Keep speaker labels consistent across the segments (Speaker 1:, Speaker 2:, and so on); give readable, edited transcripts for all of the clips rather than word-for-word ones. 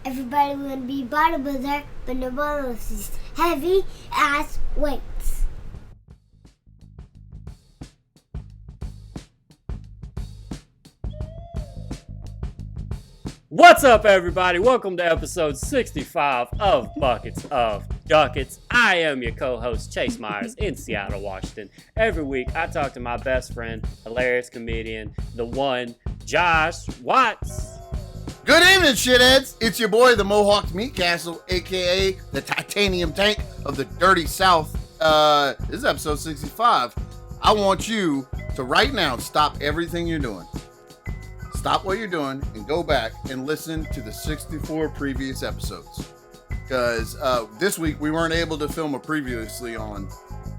Speaker 1: Everybody want to be bodybuilder, but nobody wants these heavy ass weights.
Speaker 2: What's up, everybody? Welcome to episode 65 of Buckets of Duckets. I am your co-host, Chase Myers, in Seattle, Washington. Every week, I talk to my best friend, hilarious comedian, the one, Josh Watts.
Speaker 3: Good evening, shitheads. It's your boy, the Mohawk Meat Castle, a.k.a. the Titanium Tank of the Dirty South. This is episode 65. I want you to right now stop everything you're doing. Stop what you're doing and go back and listen to the 64 previous episodes. Because this week we weren't able to film a previously on.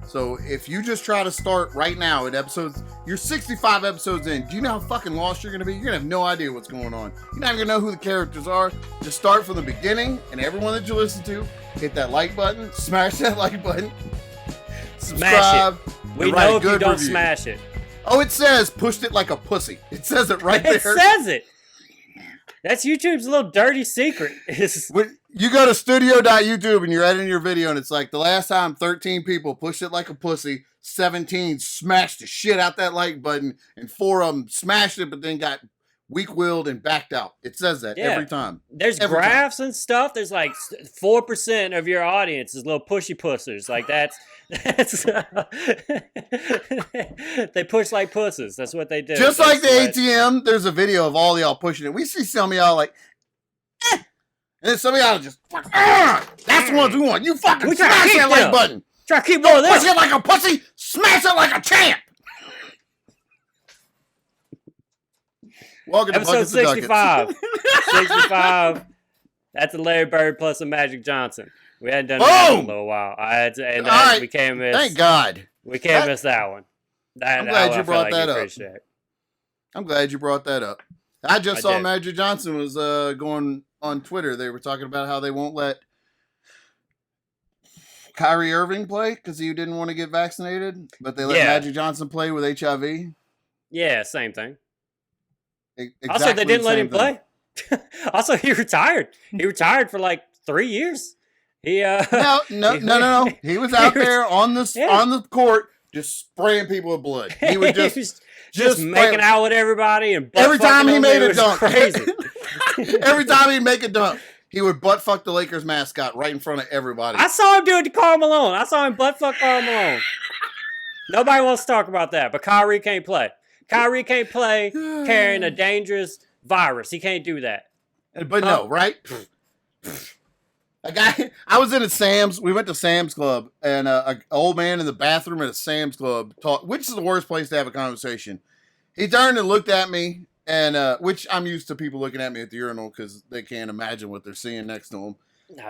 Speaker 3: So if you just try to start right now at episodes, you're 65 episodes in. Do you know how fucking lost you're going to be? You're going to have no idea what's going on. You're not even going to know who the characters are. Just start from the beginning, and everyone that you listen to, hit that like button, smash that like button, subscribe.
Speaker 2: Smash it. We know if you don't smash it.
Speaker 3: Oh, it says pushed it like a pussy. It says it right there.
Speaker 2: It says it. That's YouTube's little dirty secret.
Speaker 3: When you go to studio.youtube and you're editing your video and it's like the last time 13 people pushed it like a pussy, 17 smashed the shit out that like button, and 4 of them smashed it but then got weak-willed and backed out. It says that every time.
Speaker 2: There's
Speaker 3: every
Speaker 2: graphs
Speaker 3: time.
Speaker 2: And stuff. There's like 4% of your audience is little pushy pussers. Like that's they push like pussies. That's what they do.
Speaker 3: Just like the ATM, there's a video of all y'all pushing it. We see some of y'all like, and then some of y'all just, that's the ones we want. You fucking smash that like button.
Speaker 2: Try to keep going there.
Speaker 3: Push it like a pussy, smash it like a champ. Welcome
Speaker 2: episode
Speaker 3: to Buckets
Speaker 2: 65.
Speaker 3: of
Speaker 2: 65. That's a Larry Bird plus a Magic Johnson. We hadn't done that in a little while. We can't miss.
Speaker 3: Thank God.
Speaker 2: We can't miss that one.
Speaker 3: I'm glad you brought that up. I'm glad you brought that up. I just saw Magic Johnson was going on Twitter. They were talking about how they won't let Kyrie Irving play because he didn't want to get vaccinated, but they let Magic Johnson play with HIV.
Speaker 2: Yeah, same thing.
Speaker 3: Exactly
Speaker 2: also, they didn't let him
Speaker 3: thing.
Speaker 2: play. Also, he retired. He retired for like 3 years. He
Speaker 3: No. He was out there on the court just spraying people with blood. He would just
Speaker 2: making out with everybody and
Speaker 3: every time he made a dunk.
Speaker 2: Crazy.
Speaker 3: Every time he'd make a dunk, he would butt fuck the Lakers mascot right in front of everybody.
Speaker 2: I saw him do it to Karl Malone. I saw him butt fuck Karl Malone. Nobody wants to talk about that, but Kyrie can't play. Kyrie can't play carrying a dangerous virus. He can't do that.
Speaker 3: But no, right? I was in a Sam's. We went to Sam's Club, and an old man in the bathroom at a Sam's Club talked. Which is the worst place to have a conversation? He turned and looked at me, and which I'm used to people looking at me at the urinal because they can't imagine what they're seeing next to them.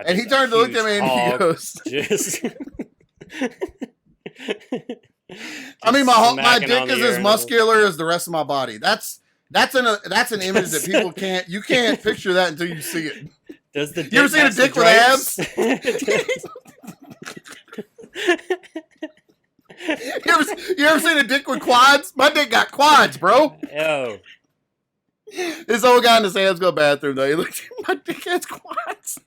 Speaker 3: And he turned and looked at me, and he goes, I mean, my dick is as muscular as the rest of my body. That's an image that people can't. You can't picture that until you see it.
Speaker 2: Does the dick
Speaker 3: you ever seen a dick with abs? you ever seen a dick with quads? My dick got quads, bro.
Speaker 2: Oh.
Speaker 3: This old guy in the Sam's Club bathroom, though, he looked at my dick has quads.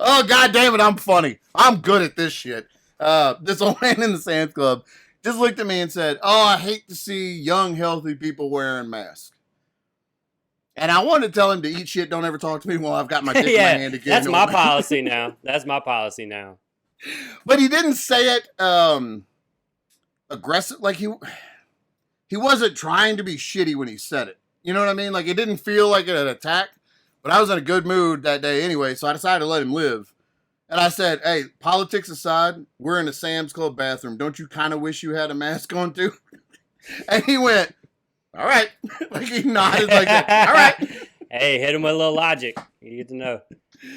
Speaker 3: Oh, God damn it, I'm funny. I'm good at this shit. This old man in the Sam's Club just looked at me and said, "Oh, I hate to see young, healthy people wearing masks." And I wanted to tell him to eat shit, don't ever talk to me while I've got my dick in my hand again.
Speaker 2: That's my policy now. That's my policy now.
Speaker 3: But he didn't say it aggressive. Like he wasn't trying to be shitty when he said it. You know what I mean? Like it didn't feel like an attack. But I was in a good mood that day anyway, so I decided to let him live. And I said, "Hey, politics aside, we're in a Sam's Club bathroom. Don't you kind of wish you had a mask on too?" And he went, "All right." Like he nodded like that. All right.
Speaker 2: Hey, hit him with a little logic. You get to know.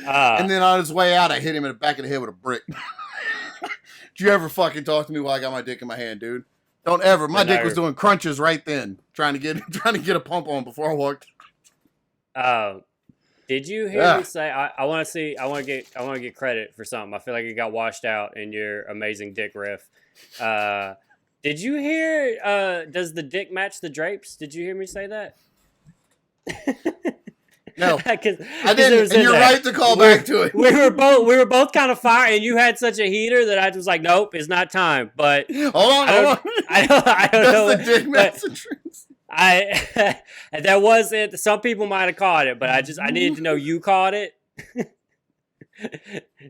Speaker 3: And then on his way out, I hit him in the back of the head with a brick. Did you ever fucking talk to me while I got my dick in my hand, dude? Don't ever. My dick was doing crunches right then, trying to get a pump on before I walked.
Speaker 2: Did you hear me say? I want to get credit for something. I feel like it got washed out in your amazing dick riff. Did you hear? Does the dick match the drapes? Did you hear me say that?
Speaker 3: No. I
Speaker 2: 'Cause
Speaker 3: didn't,
Speaker 2: it was
Speaker 3: and
Speaker 2: in
Speaker 3: you're
Speaker 2: there.
Speaker 3: right to call back to it.
Speaker 2: We were both kind of fired, and you had such a heater that I was like, nope, it's not time. But
Speaker 3: Hold on.
Speaker 2: I don't know.
Speaker 3: That's the dick message.
Speaker 2: That was it. Some people might have caught it, but I needed to know you caught it.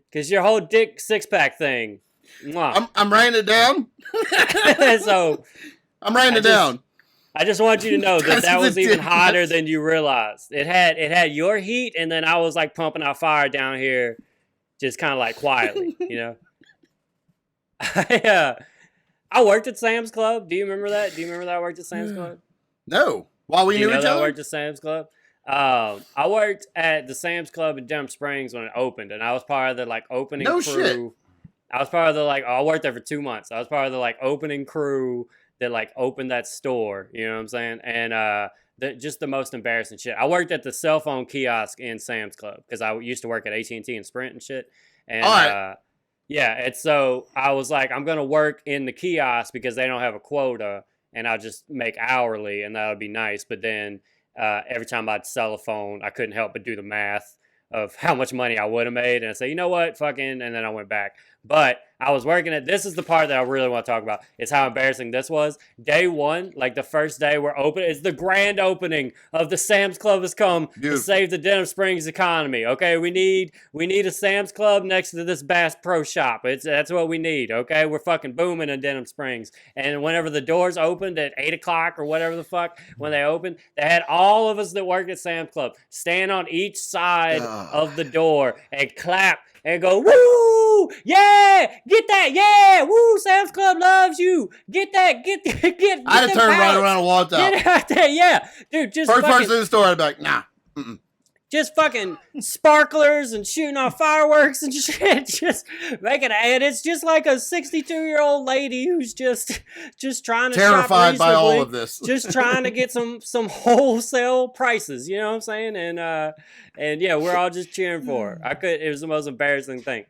Speaker 2: Because your whole dick 6-pack thing. Mwah.
Speaker 3: I'm writing it down.
Speaker 2: So
Speaker 3: I'm writing it down.
Speaker 2: I just want you to know that
Speaker 3: That's
Speaker 2: was
Speaker 3: the
Speaker 2: even
Speaker 3: dick
Speaker 2: hotter
Speaker 3: message.
Speaker 2: than you realized. It had your heat, and then I was like pumping out fire down here, just kind of like quietly, you know. I worked at Sam's Club. Do you remember that? Do you remember that I worked at Sam's Club?
Speaker 3: No. While we knew each
Speaker 2: I
Speaker 3: other?
Speaker 2: worked at Sam's Club? I worked at the Sam's Club in Denham Springs when it opened, and I was part of the like opening crew.
Speaker 3: Shit.
Speaker 2: I was part of the I worked there for 2 months. I was part of the like opening crew that like opened that store. You know what I'm saying? And just the most embarrassing shit. I worked at the cell phone kiosk in Sam's Club because I used to work at AT&T and Sprint and shit. And
Speaker 3: all right.
Speaker 2: yeah, and so I was like, I'm gonna work in the kiosk because they don't have a quota, and I'll just make hourly, and that would be nice. But then every time I'd sell a phone, I couldn't help but do the math of how much money I would have made, and I say, you know what, fucking, and then I went back. But I was working at, this is the part that I really want to talk about, is how embarrassing this was. Day one, like the first day we're open, it's the grand opening of the Sam's Club has come to save the Denham Springs economy. Okay, we need a Sam's Club next to this Bass Pro Shop. That's what we need. Okay, we're fucking booming in Denham Springs. And whenever the doors opened at 8 o'clock or whatever the fuck, when they opened, they had all of us that worked at Sam's Club stand on each side of the door and clap and go, woo, yeah, get that, yeah, woo, Sam's Club loves you, get that, get
Speaker 3: I'd have turned right around and walked out.
Speaker 2: Get out there, yeah, dude, just
Speaker 3: First
Speaker 2: fucking,
Speaker 3: person in the store, I'd be like, nah.
Speaker 2: just fucking sparklers and shooting off fireworks and shit, just making it, and it's just like a 62-year-old lady who's just trying to
Speaker 3: terrified
Speaker 2: shop
Speaker 3: by all
Speaker 2: reasonably,
Speaker 3: of this,
Speaker 2: just trying to get some wholesale prices, you know what I'm saying? And yeah, we're all just cheering for her. It was the most embarrassing thing.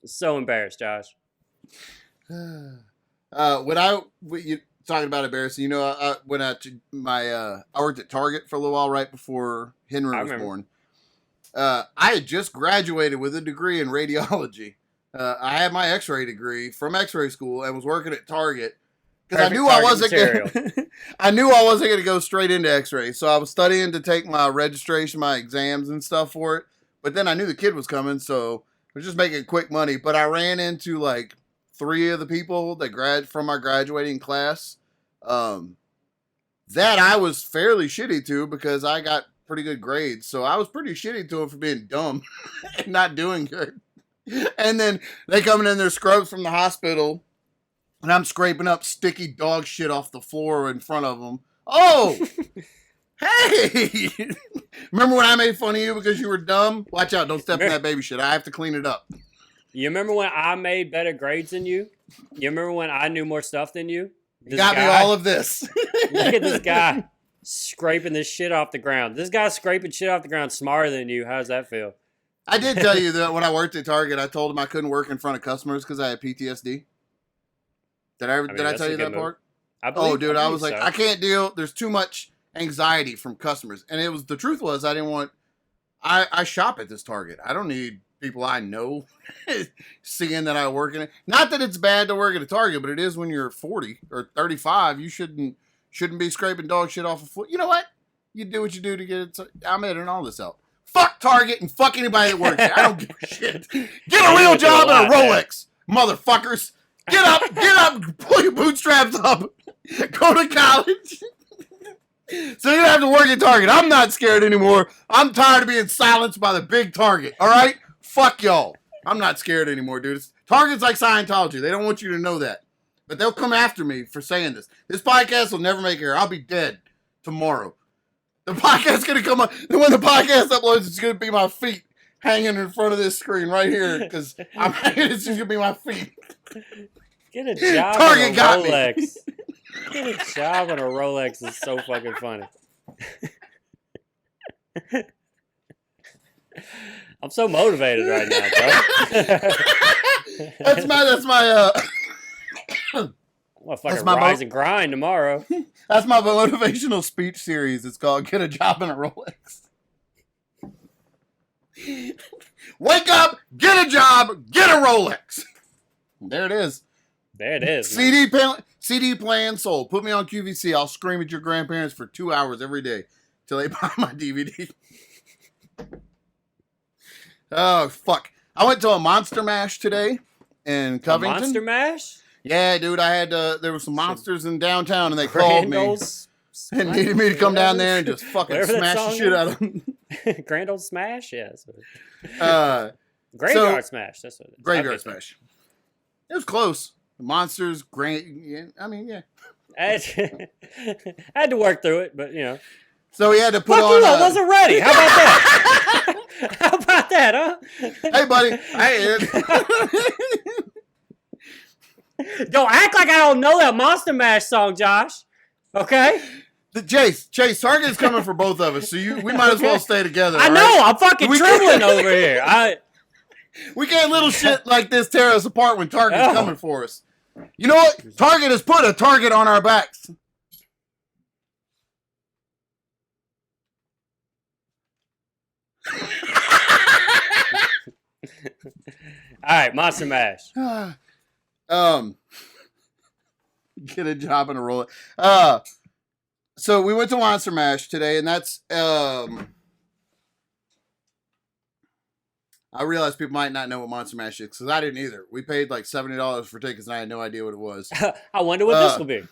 Speaker 2: So embarrassed, Josh.
Speaker 3: you talking about embarrassing, you know, I went out to I worked at Target for a little while right before Henry was born. I had just graduated with a degree in radiology. I had my x-ray degree from x-ray school and was working at Target because I knew I wasn't going to go straight into x-ray. So I was studying to take my registration, my exams and stuff for it. But then I knew the kid was coming, so I was just making quick money. But I ran into like 3 of the people that from my graduating class that I was fairly shitty to because I got pretty good grades. So I was pretty shitty to them for being dumb and not doing good. And then they coming in their scrubs from the hospital and I'm scraping up sticky dog shit off the floor in front of them. Oh, hey, remember when I made fun of you because you were dumb? Watch out. Don't step in that baby shit. I have to clean it up.
Speaker 2: You remember when I made better grades than you? You remember when I knew more stuff than you?
Speaker 3: You got me all of this.
Speaker 2: Look at this guy scraping this shit off the ground. This guy's scraping shit off the ground smarter than you. How does that feel?
Speaker 3: I did tell you that when I worked at Target, I told him I couldn't work in front of customers because I had PTSD. Did I tell you that part? I was like, I can't deal. There's too much anxiety from customers. And the truth was I didn't want, I shop at this Target. I don't need people I know seeing that I work in it. Not that it's bad to work at a Target, but it is when you're 40 or 35. You shouldn't be scraping dog shit off a foot. You know what? You do what you do to get it. I'm editing all this out. Fuck Target and fuck anybody that works there. I don't give a shit. Get a real job and a Rolex, motherfuckers. Get up, pull your bootstraps up, go to college. So you don't have to work at Target. I'm not scared anymore. I'm tired of being silenced by the big Target. All right? Fuck y'all. I'm not scared anymore, dude. Target's like Scientology. They don't want you to know that. But they'll come after me for saying this. This podcast will never make air. I'll be dead tomorrow. The podcast's going to come on. And when the podcast uploads, it's going to be my feet hanging in front of this screen right here. Because it's just going to be my feet.
Speaker 2: Get a job
Speaker 3: Target
Speaker 2: on a
Speaker 3: got
Speaker 2: Rolex.
Speaker 3: me.
Speaker 2: Get a job on a Rolex is so fucking funny. I'm so motivated right now, bro.
Speaker 3: That's my
Speaker 2: I'm gonna fucking rise and grind tomorrow.
Speaker 3: That's my motivational speech series. It's called "Get a Job in a Rolex." Wake up, get a job, get a Rolex. There it is.
Speaker 2: There it is. Man.
Speaker 3: CD playing sold. Put me on QVC. I'll scream at your grandparents for 2 hours every day till they buy my DVD. Oh, fuck. I went to a Monster Mash today in Covington.
Speaker 2: A Monster Mash?
Speaker 3: Yeah, dude. I had there were some monsters in downtown, and they called me and needed me to come down there and just fucking smash the shit out of them.
Speaker 2: Grand Old Smash? Yeah.
Speaker 3: Graveyard
Speaker 2: Smash. That's what it is.
Speaker 3: Graveyard Smash. It was close. The monsters, yeah.
Speaker 2: I had to work through it, but, you know.
Speaker 3: So he had to put
Speaker 2: Fuck
Speaker 3: on.
Speaker 2: You, I wasn't ready. How about that? How about that, huh?
Speaker 3: Hey, buddy. Hey,
Speaker 2: don't act like I don't know that Monster Mash song, Josh. Okay?
Speaker 3: Chase, Target's coming for both of us, so we might as well stay together.
Speaker 2: I know. Right? I'm fucking trembling over here.
Speaker 3: We can't little shit like this tear us apart when Target's coming for us. You know what? Target has put a target on our backs.
Speaker 2: All right, Monster Mash.
Speaker 3: Get a job in a roll. So we went to Monster Mash today, and that's I realized people might not know what Monster Mash is because I didn't either. We paid like $70 for tickets, and I had no idea what it was.
Speaker 2: I wonder what this will be.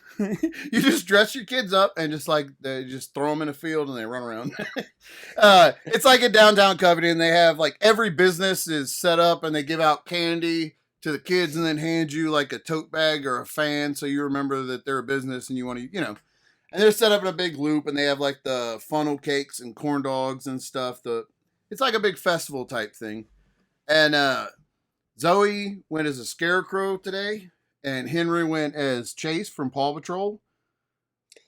Speaker 3: You just dress your kids up and just they just throw them in a field and they run around. It's like in downtown Covington. They have like every business is set up and they give out candy to the kids and then hand you like a tote bag or a fan so you remember that they're a business and you want to, you know. And they're set up in a big loop and they have like the funnel cakes and corn dogs and stuff. It's like a big festival type thing. And Zoe went as a scarecrow today. And Henry went as Chase from Paw Patrol.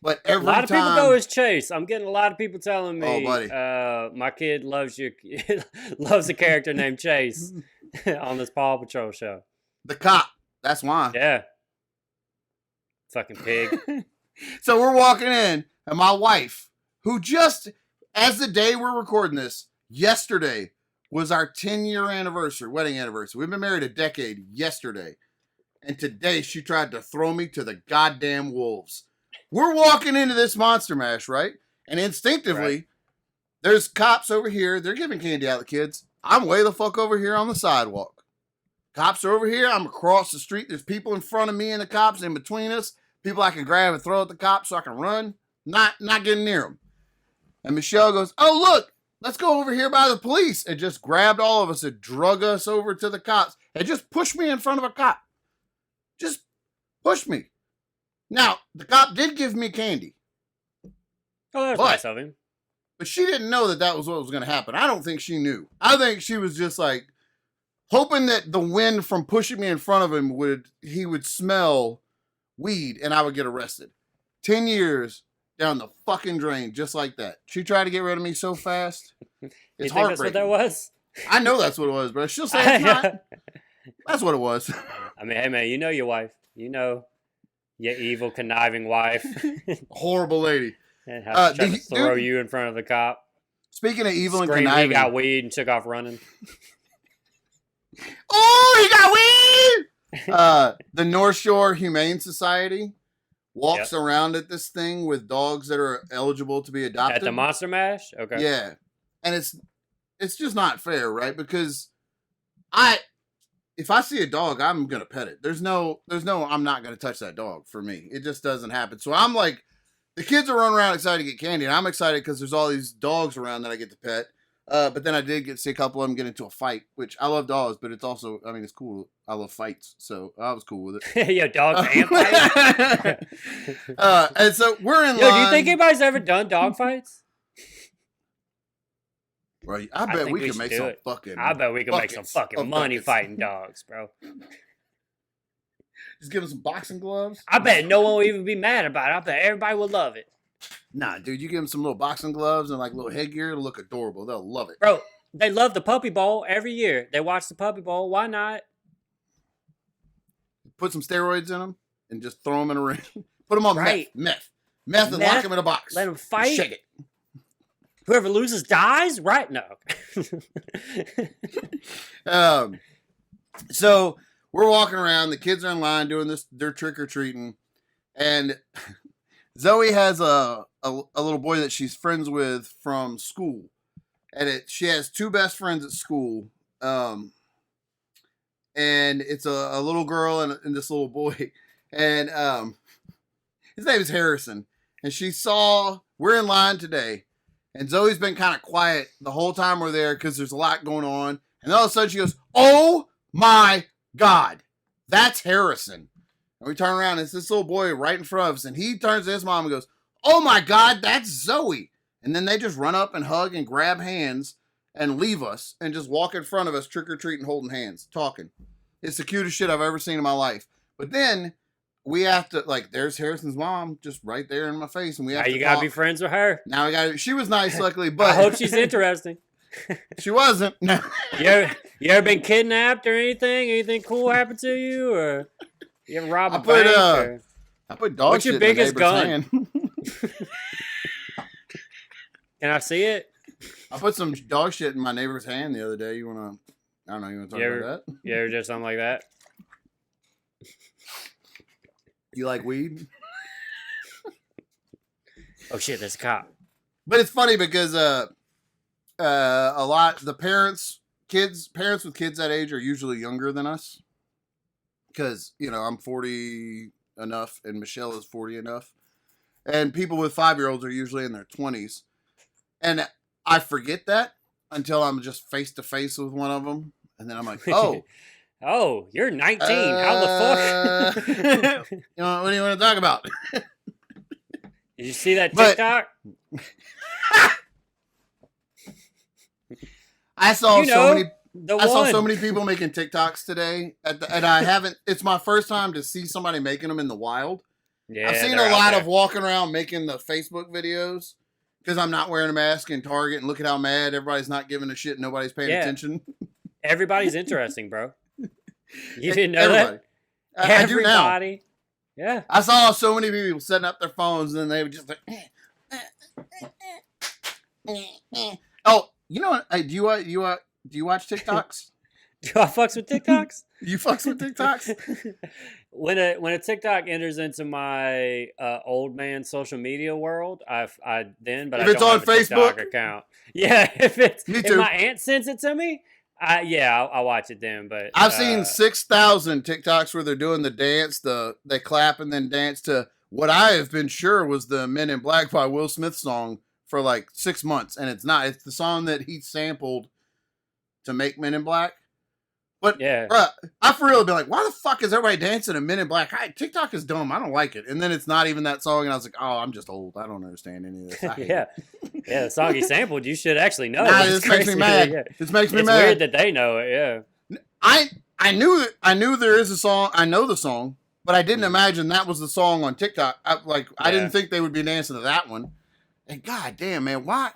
Speaker 3: But every time...
Speaker 2: A lot of people go as Chase. I'm getting a lot of people telling me,
Speaker 3: oh, buddy.
Speaker 2: My kid loves loves a character named Chase on this Paw Patrol show.
Speaker 3: The cop. That's why.
Speaker 2: Yeah. Fucking pig.
Speaker 3: So we're walking in, and my wife, who just, as the day we're recording this, yesterday was our 10-year wedding anniversary. We've been married a decade yesterday. And today she tried to throw me to the goddamn wolves. We're walking into this Monster Mash, right? And instinctively, there's cops over here. They're giving candy out to kids. I'm way the fuck over here on the sidewalk. Cops are over here. I'm across the street. There's people in front of me and the cops in between us. People I can grab and throw at the cops so I can run. Not getting near them. And Michelle goes, oh, look, let's go over here by the police. And just grabbed all of us and drug us over to the cops. And just pushed me in front of a cop. Just push me. Now, the cop did give me candy.
Speaker 2: Oh, that's nice of him.
Speaker 3: But she didn't know that was what was going to happen. I don't think she knew. I think she was just like hoping that the wind from pushing me in front of him he would smell weed and I would get arrested. 10 years down the fucking drain, just like that. She tried to get rid of me so fast. It's heartbreaking.
Speaker 2: That's what that was?
Speaker 3: I know that's what it was, but she'll say it's not. That's what it was.
Speaker 2: I mean, hey, man, you know your wife. You know your evil, conniving wife.
Speaker 3: Horrible lady.
Speaker 2: And how she tried to throw you in front of the cop.
Speaker 3: Speaking of evil and
Speaker 2: conniving.
Speaker 3: conniving.
Speaker 2: He got weed and took off running.
Speaker 3: Oh, he got weed! The North Shore Humane Society walks around at this thing with dogs that are eligible to be adopted.
Speaker 2: At the Monster Mash? Okay.
Speaker 3: Yeah. And it's just not fair, right? Because if I see a dog, I'm going to pet it. There's no, I'm not going to touch that dog for me. It just doesn't happen. So I'm like, the kids are running around excited to get candy. And I'm excited because there's all these dogs around that I get to pet. But then I did get to see a couple of them get into a fight, which I love dogs, but it's also, I mean, it's cool. I love fights. So I was cool with it.
Speaker 2: Yo, dogs and fights?
Speaker 3: And so we're in line.
Speaker 2: Do you think anybody's ever done dog fights?
Speaker 3: Bro, I bet we can make some fucking.
Speaker 2: I bet we can make some fucking money fighting dogs, bro.
Speaker 3: Just give them some boxing gloves.
Speaker 2: I bet no one will even be mad about it. I bet everybody will love it.
Speaker 3: Nah, dude, you give them some little boxing gloves and like little headgear, it'll look adorable. They'll love it.
Speaker 2: Bro, they love the Puppy Bowl every year. They watch the Puppy Bowl. Why not?
Speaker 3: Put some steroids in them and just throw them in a ring. Put them on meth. Meth and lock him in a box.
Speaker 2: Let him fight.
Speaker 3: Shake it.
Speaker 2: Whoever loses dies, right? No.
Speaker 3: So we're walking around. The kids are in line doing this. They're trick or treating, and Zoe has a little boy that she's friends with from school, and she has two best friends at school. And it's a little girl and this little boy, and his name is Harrison. And we're in line today. And Zoe's been kind of quiet the whole time we're there because there's a lot going on. And all of a sudden she goes, "Oh my God, that's Harrison." And we turn around and it's this little boy right in front of us. And he turns to his mom and goes, "Oh my God, that's Zoe." And then they just run up and hug and grab hands and leave us and just walk in front of us trick-or-treating, holding hands, talking. It's the cutest shit I've ever seen in my life. But then we have to, there's Harrison's mom just right there in my face, and we have
Speaker 2: now
Speaker 3: to
Speaker 2: you gotta
Speaker 3: talk.
Speaker 2: be friends with her.
Speaker 3: Now she was nice, luckily, but
Speaker 2: I hope she's interesting.
Speaker 3: She wasn't. No.
Speaker 2: You ever been kidnapped or anything? Anything cool happened to you, or you ever robbed a bank?
Speaker 3: I put dog
Speaker 2: What's
Speaker 3: shit
Speaker 2: your
Speaker 3: in
Speaker 2: biggest
Speaker 3: the
Speaker 2: gun?
Speaker 3: hand.
Speaker 2: Can I see it?
Speaker 3: I put some dog shit in my neighbor's hand the other day. You want to talk about that?
Speaker 2: You ever do something like that?
Speaker 3: You like weed?
Speaker 2: Oh shit, there's a cop.
Speaker 3: But it's funny because a lot the parents with kids that age are usually younger than us. Because I'm 40 enough and Michelle is 40 enough, and people with 5-year-olds are usually in their 20s, and I forget that until I'm just face to face with one of them, and then I'm like, oh.
Speaker 2: Oh, you're 19. How the fuck?
Speaker 3: What do you want to talk about?
Speaker 2: Did you see that TikTok?
Speaker 3: I saw so
Speaker 2: so
Speaker 3: many people making TikToks today, and I haven't. It's my first time to see somebody making them in the wild.
Speaker 2: Yeah,
Speaker 3: I've seen a lot of walking around making the Facebook videos because I'm not wearing a mask in Target, and look at how mad everybody's not giving a shit. Nobody's paying attention.
Speaker 2: Everybody's interesting, bro. You didn't know that?
Speaker 3: I do now.
Speaker 2: Yeah.
Speaker 3: I saw so many people setting up their phones and they were just like, Oh, you know what? Do you watch TikToks?
Speaker 2: Do I fucks with TikToks?
Speaker 3: You fucks with TikToks?
Speaker 2: When a TikTok enters into my old man social media world, but
Speaker 3: if
Speaker 2: I don't
Speaker 3: it's on
Speaker 2: have a TikTok
Speaker 3: Facebook?
Speaker 2: account. Yeah, if
Speaker 3: Me too.
Speaker 2: my aunt sends it to me, I'll watch it then. But
Speaker 3: I've seen 6,000 TikToks where they're doing the dance, they clap and then dance to what I have been sure was the Men in Black by Will Smith song for 6 months, and it's not. It's the song that he sampled to make Men in Black. But
Speaker 2: yeah,
Speaker 3: bruh, I for real been like, why the fuck is everybody dancing to Men in Black? TikTok is dumb. I don't like it. And then it's not even that song, and I was like, oh, I'm just old. I don't understand any of this.
Speaker 2: yeah, the song he sampled, you should actually know.
Speaker 3: This makes me mad.
Speaker 2: Yeah.
Speaker 3: This makes me
Speaker 2: it's
Speaker 3: mad.
Speaker 2: It's weird that they know it. Yeah,
Speaker 3: I knew there is a song. I know the song, but I didn't imagine that was the song on TikTok. I didn't think they would be dancing to that one. And god damn, man, why?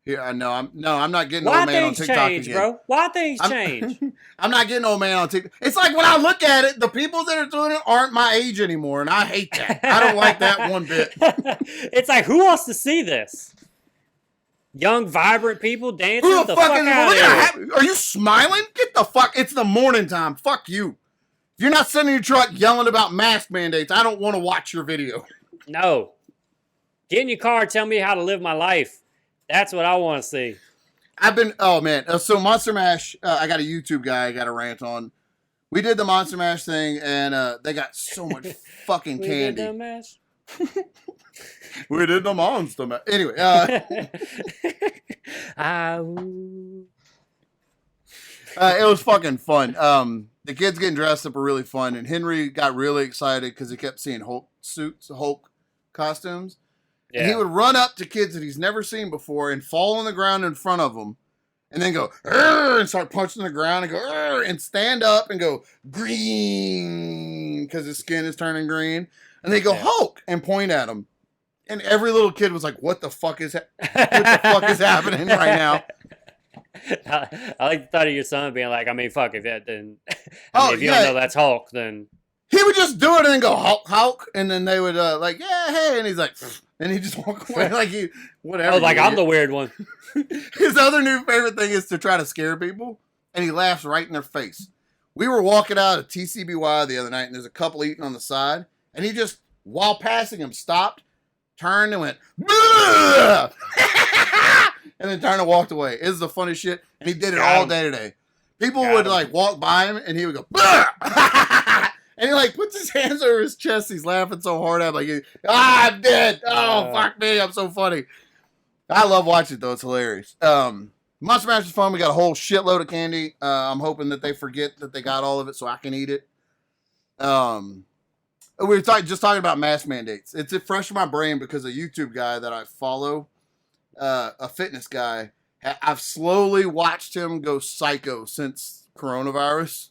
Speaker 3: Here, I know. I'm not getting old man on TikTok
Speaker 2: change,
Speaker 3: again.
Speaker 2: bro? Why things change?
Speaker 3: I'm not getting old man on TikTok. It's like when I look at it, the people that are doing it aren't my age anymore, and I hate that. I don't like that one bit.
Speaker 2: It's like, who wants to see this? Young, vibrant people dancing.
Speaker 3: Who the fuck
Speaker 2: out
Speaker 3: is? Are you smiling? Get the fuck! It's the morning time. Fuck you. If you're not sitting in your truck yelling about mask mandates, I don't want to watch your video.
Speaker 2: No. Get in your car and tell me how to live my life. That's what I want to see.
Speaker 3: Oh man. So Monster Mash, I got a YouTube guy I got to rant on. We did the Monster Mash thing, and they got so much fucking candy.
Speaker 2: We did the mash?
Speaker 3: We did the Monster Mash. Anyway. It was fucking fun. The kids getting dressed up are really fun, and Henry got really excited because he kept seeing Hulk costumes. Yeah. And he would run up to kids that he's never seen before and fall on the ground in front of them and then go, and start punching the ground and go, and stand up and go, green, because his skin is turning green. And they go, Hulk, and point at him. And every little kid was like, what the fuck is happening right now?
Speaker 2: I like the thought of your son being like, I mean, fuck, if you don't know that's Hulk, then
Speaker 3: he would just do it and then go Hulk, Hulk, and then they would like, yeah, hey, and he's like, and he just walk away like he whatever.
Speaker 2: Oh, like I'm the weird one.
Speaker 3: His other new favorite thing is to try to scare people, and he laughs right in their face. We were walking out of TCBY the other night, and there's a couple eating on the side, and he just, while passing him, stopped, turned, and went, and then turned and walked away. It was the funniest shit, and he did it all day today. People would like walk by him, and he would go, and he like puts his hands over his chest. He's laughing so hard. I'm like, I'm dead. Oh, fuck me. I'm so funny. I love watching it, though. It's hilarious. Monster Mash is fun. We got a whole shitload of candy. I'm hoping that they forget that they got all of it so I can eat it. We were just talking about mask mandates. It's fresh in my brain because a YouTube guy that I follow, a fitness guy, I've slowly watched him go psycho since coronavirus.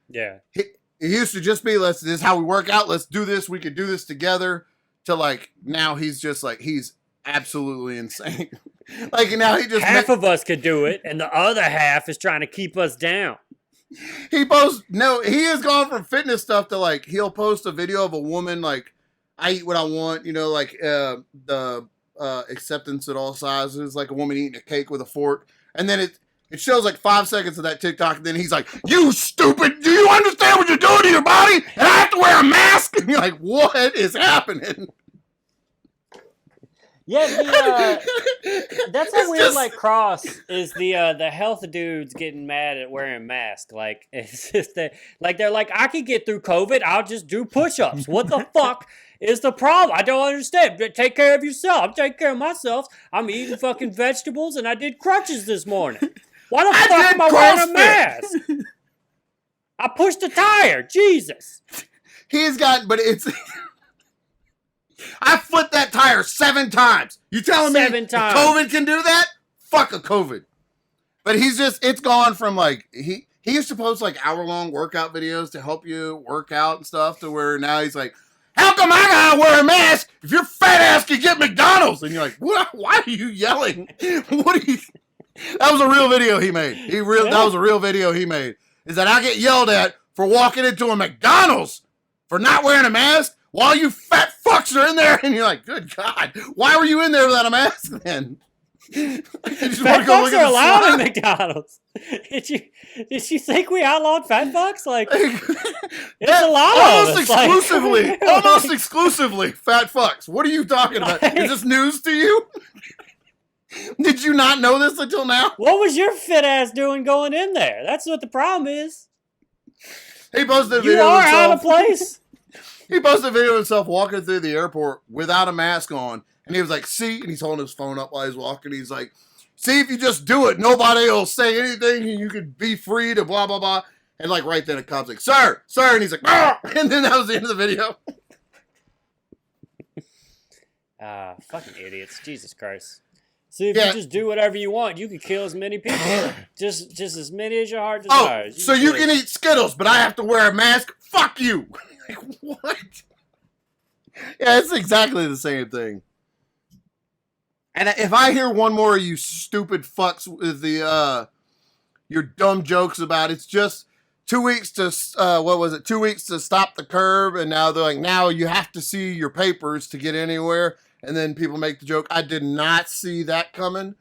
Speaker 2: Yeah.
Speaker 3: He used to just be, this is how we work out. Let's do this. We could do this together. To like, now he's just like, he's absolutely insane. Like now he just
Speaker 2: half of us could do it, and the other half is trying to keep us down.
Speaker 3: He has gone from fitness stuff to like he'll post a video of a woman like, I eat what I want, like the acceptance at all sizes, like a woman eating a cake with a fork, and then it shows like 5 seconds of that TikTok, and then he's like, "You stupid! Do you understand what you're doing to your body? And I have to wear a mask?" And you're like, "What is happening?"
Speaker 2: Yeah, that's a weird like cross is the health dudes getting mad at wearing masks. Like it's just that like they're like, I can get through COVID, I'll just do push-ups. What the fuck is the problem? I don't understand. Take care of yourself. I'm taking care of myself. I'm eating fucking vegetables and I did crunches this morning. Why the fuck am I wearing a mask? I pushed a tire. Jesus.
Speaker 3: But it's I flipped that tire 7 times. You telling me
Speaker 2: 7 times.
Speaker 3: COVID can do that? Fuck a COVID. But it's gone from like, he used to post like hour-long workout videos to help you work out and stuff to where now he's like, how come I gotta wear a mask if your fat ass can get McDonald's? And you're like, what? Why are you yelling? What are you? That was a real video he made. That was a real video he made. Is that I get yelled at for walking into a McDonald's for not wearing a mask? While you fat fucks are in there, and you're like, good God, why were you in there without a mask then?
Speaker 2: Fat fucks are allowed in McDonald's. Did you think we outlawed fat fucks? Like, it's allowed.
Speaker 3: Almost exclusively fat fucks. What are you talking about? Is this news to you? Did you not know this until now?
Speaker 2: What was your fit ass doing going in there? That's what the problem is.
Speaker 3: He posted a
Speaker 2: video.
Speaker 3: You are
Speaker 2: out of place.
Speaker 3: He posted a video of himself walking through the airport without a mask on. And he was like, see? And he's holding his phone up while he's walking. He's like, see, if you just do it, nobody will say anything. And you could be free to blah, blah, blah. And like right then, a cop's like, sir. And he's like, ah! And then that was the end of the video.
Speaker 2: Fucking idiots. Jesus Christ. See, if you just do whatever you want, you can kill as many people. just as many as your heart desires.
Speaker 3: Oh, so you can eat Skittles, but I have to wear a mask? Fuck you. Like, what? Yeah, it's exactly the same thing. And if I hear one more of you stupid fucks with your dumb jokes about it's just 2 weeks to 2 weeks to stop the curve, and now they're like, now you have to see your papers to get anywhere, and then people make the joke. I did not see that coming.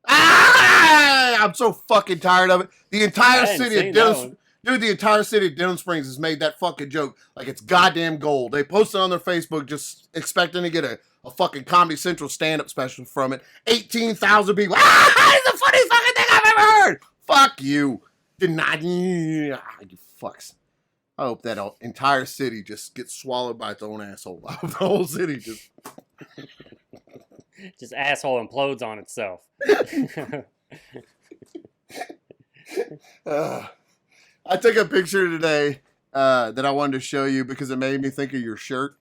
Speaker 3: I'm so fucking tired of it. The entire city of Denham. Dude, the entire city of Denham Springs has made that fucking joke like it's goddamn gold. They posted on their Facebook just expecting to get a fucking Comedy Central stand-up special from it. 18,000 people. It's the funniest fucking thing I've ever heard. Fuck you. Did not. You fucks. I hope that entire city just gets swallowed by its own asshole. I hope the whole city
Speaker 2: just asshole implodes on itself.
Speaker 3: I took a picture today that I wanted to show you because it made me think of your shirt,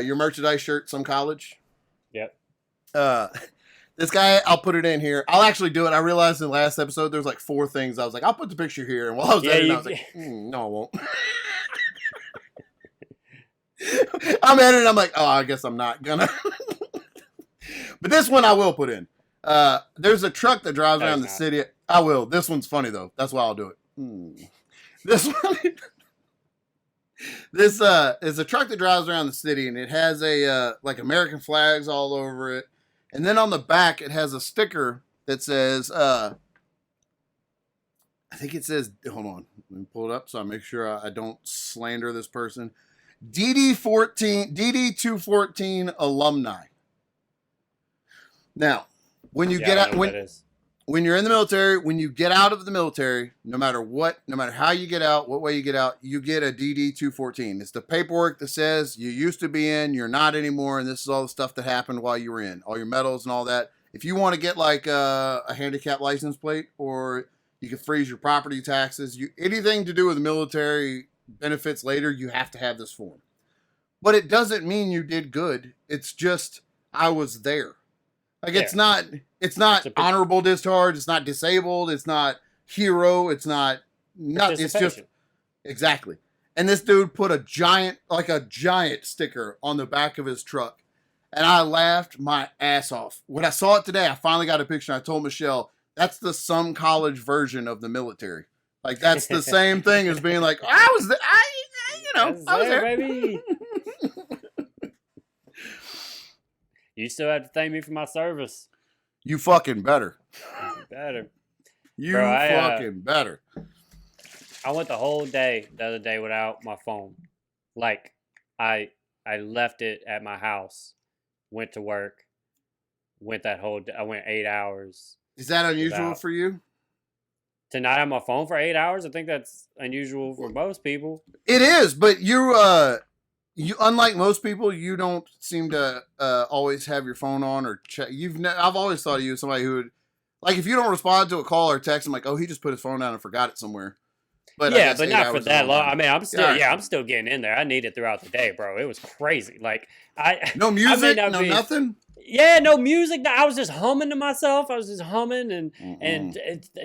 Speaker 3: your merchandise shirt, some college.
Speaker 2: Yep.
Speaker 3: This guy, I'll put it in here. I'll actually do it. I realized in the last episode there's like 4 things. I was like, I'll put the picture here. And while I was editing, I was like, no, I won't. I'm editing. I'm like, oh, I guess I'm not gonna. But this one I will put in. There's a truck that drives around the city. I will. This one's funny though. That's why I'll do it. This one. This is a truck that drives around the city, and it has a like American flags all over it, and then on the back it has a sticker that says I think it says, hold on, let me pull it up so I make sure I don't slander this person. DD214 alumni. Now, when you get out, when you're in the military, when you get out of the military, no matter how you get out, what way you get out, you get a DD214. It's the paperwork that says you used to be in, you're not anymore, and this is all the stuff that happened while you were in, all your medals and all that. If you want to get like a handicap license plate, or you can freeze your property taxes, anything to do with the military benefits later, you have to have this form. But it doesn't mean you did good. It's just I was there. Like it's not honorable discharge. It's not disabled. It's not hero. It's not nothing. It's just exactly. And this dude put a giant sticker on the back of his truck, and I laughed my ass off. When I saw it today, I finally got a picture. I told Michelle, that's the some college version of the military. Like that's the same thing as being like, I was there. I was there,
Speaker 2: baby. You still have to thank me for my service.
Speaker 3: You fucking better.
Speaker 2: Better.
Speaker 3: You fucking better.
Speaker 2: I went the whole day the other day without my phone. Like, I left it at my house, went to work, went that whole day. I went 8 hours.
Speaker 3: Is that unusual for you?
Speaker 2: To not have my phone for 8 hours? I think that's unusual for most people.
Speaker 3: It is, but you unlike most people, you don't seem to always have your phone on or check. I've always thought of you as somebody who would, like, if you don't respond to a call or text, I'm like, oh, he just put his phone down and forgot it somewhere. But
Speaker 2: yeah, but not for that long. I mean, I'm still getting in there. I need it throughout the day, bro. It was crazy. Like
Speaker 3: no music, nothing.
Speaker 2: Yeah, no music. I was just humming to myself. I was just humming and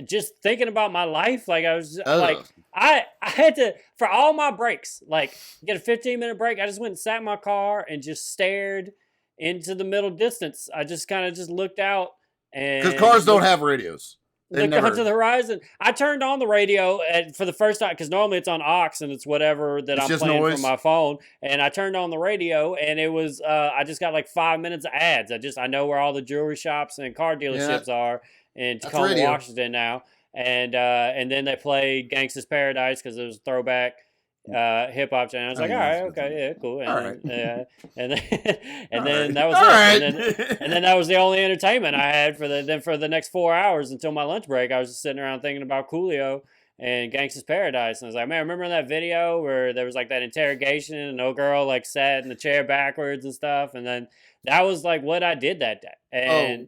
Speaker 2: just thinking about my life. Like I was like, I had to, for all my breaks, like get a 15-minute break. I just went and sat in my car and just stared into the middle distance. I just kind of just looked out, and
Speaker 3: because cars don't have radios.
Speaker 2: Looked out to the horizon. I turned on the radio for the first time, because normally it's on aux and it's whatever that I'm playing from my phone. And I turned on the radio, and it was I just got like 5 minutes of ads. I know where all the jewelry shops and car dealerships are in Tacoma, Washington now. And then they played Gangsta's Paradise because it was a throwback hip hop channel. I was like, all right, okay, yeah, cool. And then that was it. And then that was the only entertainment I had for the next 4 hours until my lunch break. I was just sitting around thinking about Coolio and Gangsta's Paradise. And I was like, man, remember that video where there was like that interrogation and no girl like sat in the chair backwards and stuff? And then that was like what I did that day. And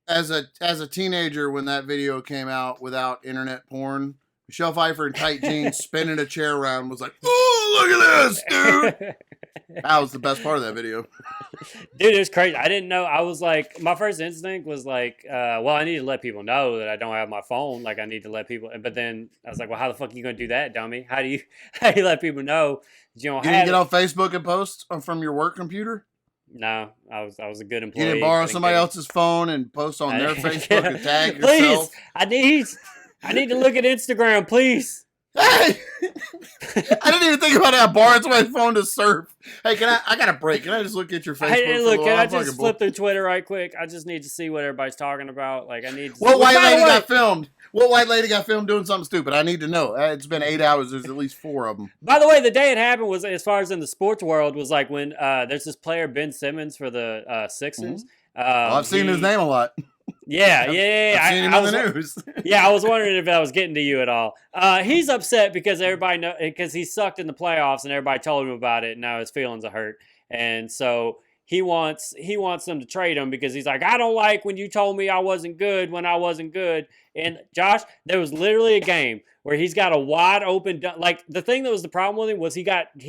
Speaker 3: as a teenager, when that video came out without internet porn, Michelle Pfeiffer in tight jeans spinning a chair around was like, oh, look at this, dude. That was the best part of that video.
Speaker 2: Dude, it was crazy. I didn't know. I was like, my first instinct was like, well, I need to let people know that I don't have my phone. Like, I need to let people. But then I was like, well, how the fuck are you going to do that, dummy? How do you let people know that you don't have it?
Speaker 3: You get on Facebook and post from your work computer?
Speaker 2: No, I was a good employee.
Speaker 3: You didn't borrow somebody else's phone and post on their Facebook and tag yourself?
Speaker 2: Please, I need to look at Instagram, please.
Speaker 3: Hey! I didn't even think about it. I borrowed somebody's phone to surf. Hey, I got a break. Can I just look at your Facebook?
Speaker 2: Can I just flip through Twitter right quick? I just need to see what everybody's talking about. Like, I need to
Speaker 3: What white lady got filmed? What white lady got filmed doing something stupid? I need to know. It's been 8 hours. There's at least 4 of them.
Speaker 2: By the way, the day it happened was, as far as in the sports world, was like when there's this player, Ben Simmons, for the Sixers.
Speaker 3: Mm-hmm. I've seen his name a lot.
Speaker 2: Yeah.
Speaker 3: I've seen him on the news.
Speaker 2: Yeah, I was wondering if that was getting to you at all. He's upset because because he sucked in the playoffs and everybody told him about it, and now his feelings are hurt. And so he wants them to trade him because he's like, I don't like when you told me I wasn't good when I wasn't good. And Josh, there was literally a game where he's got a wide open dunk. Like, the thing that was the problem with him was he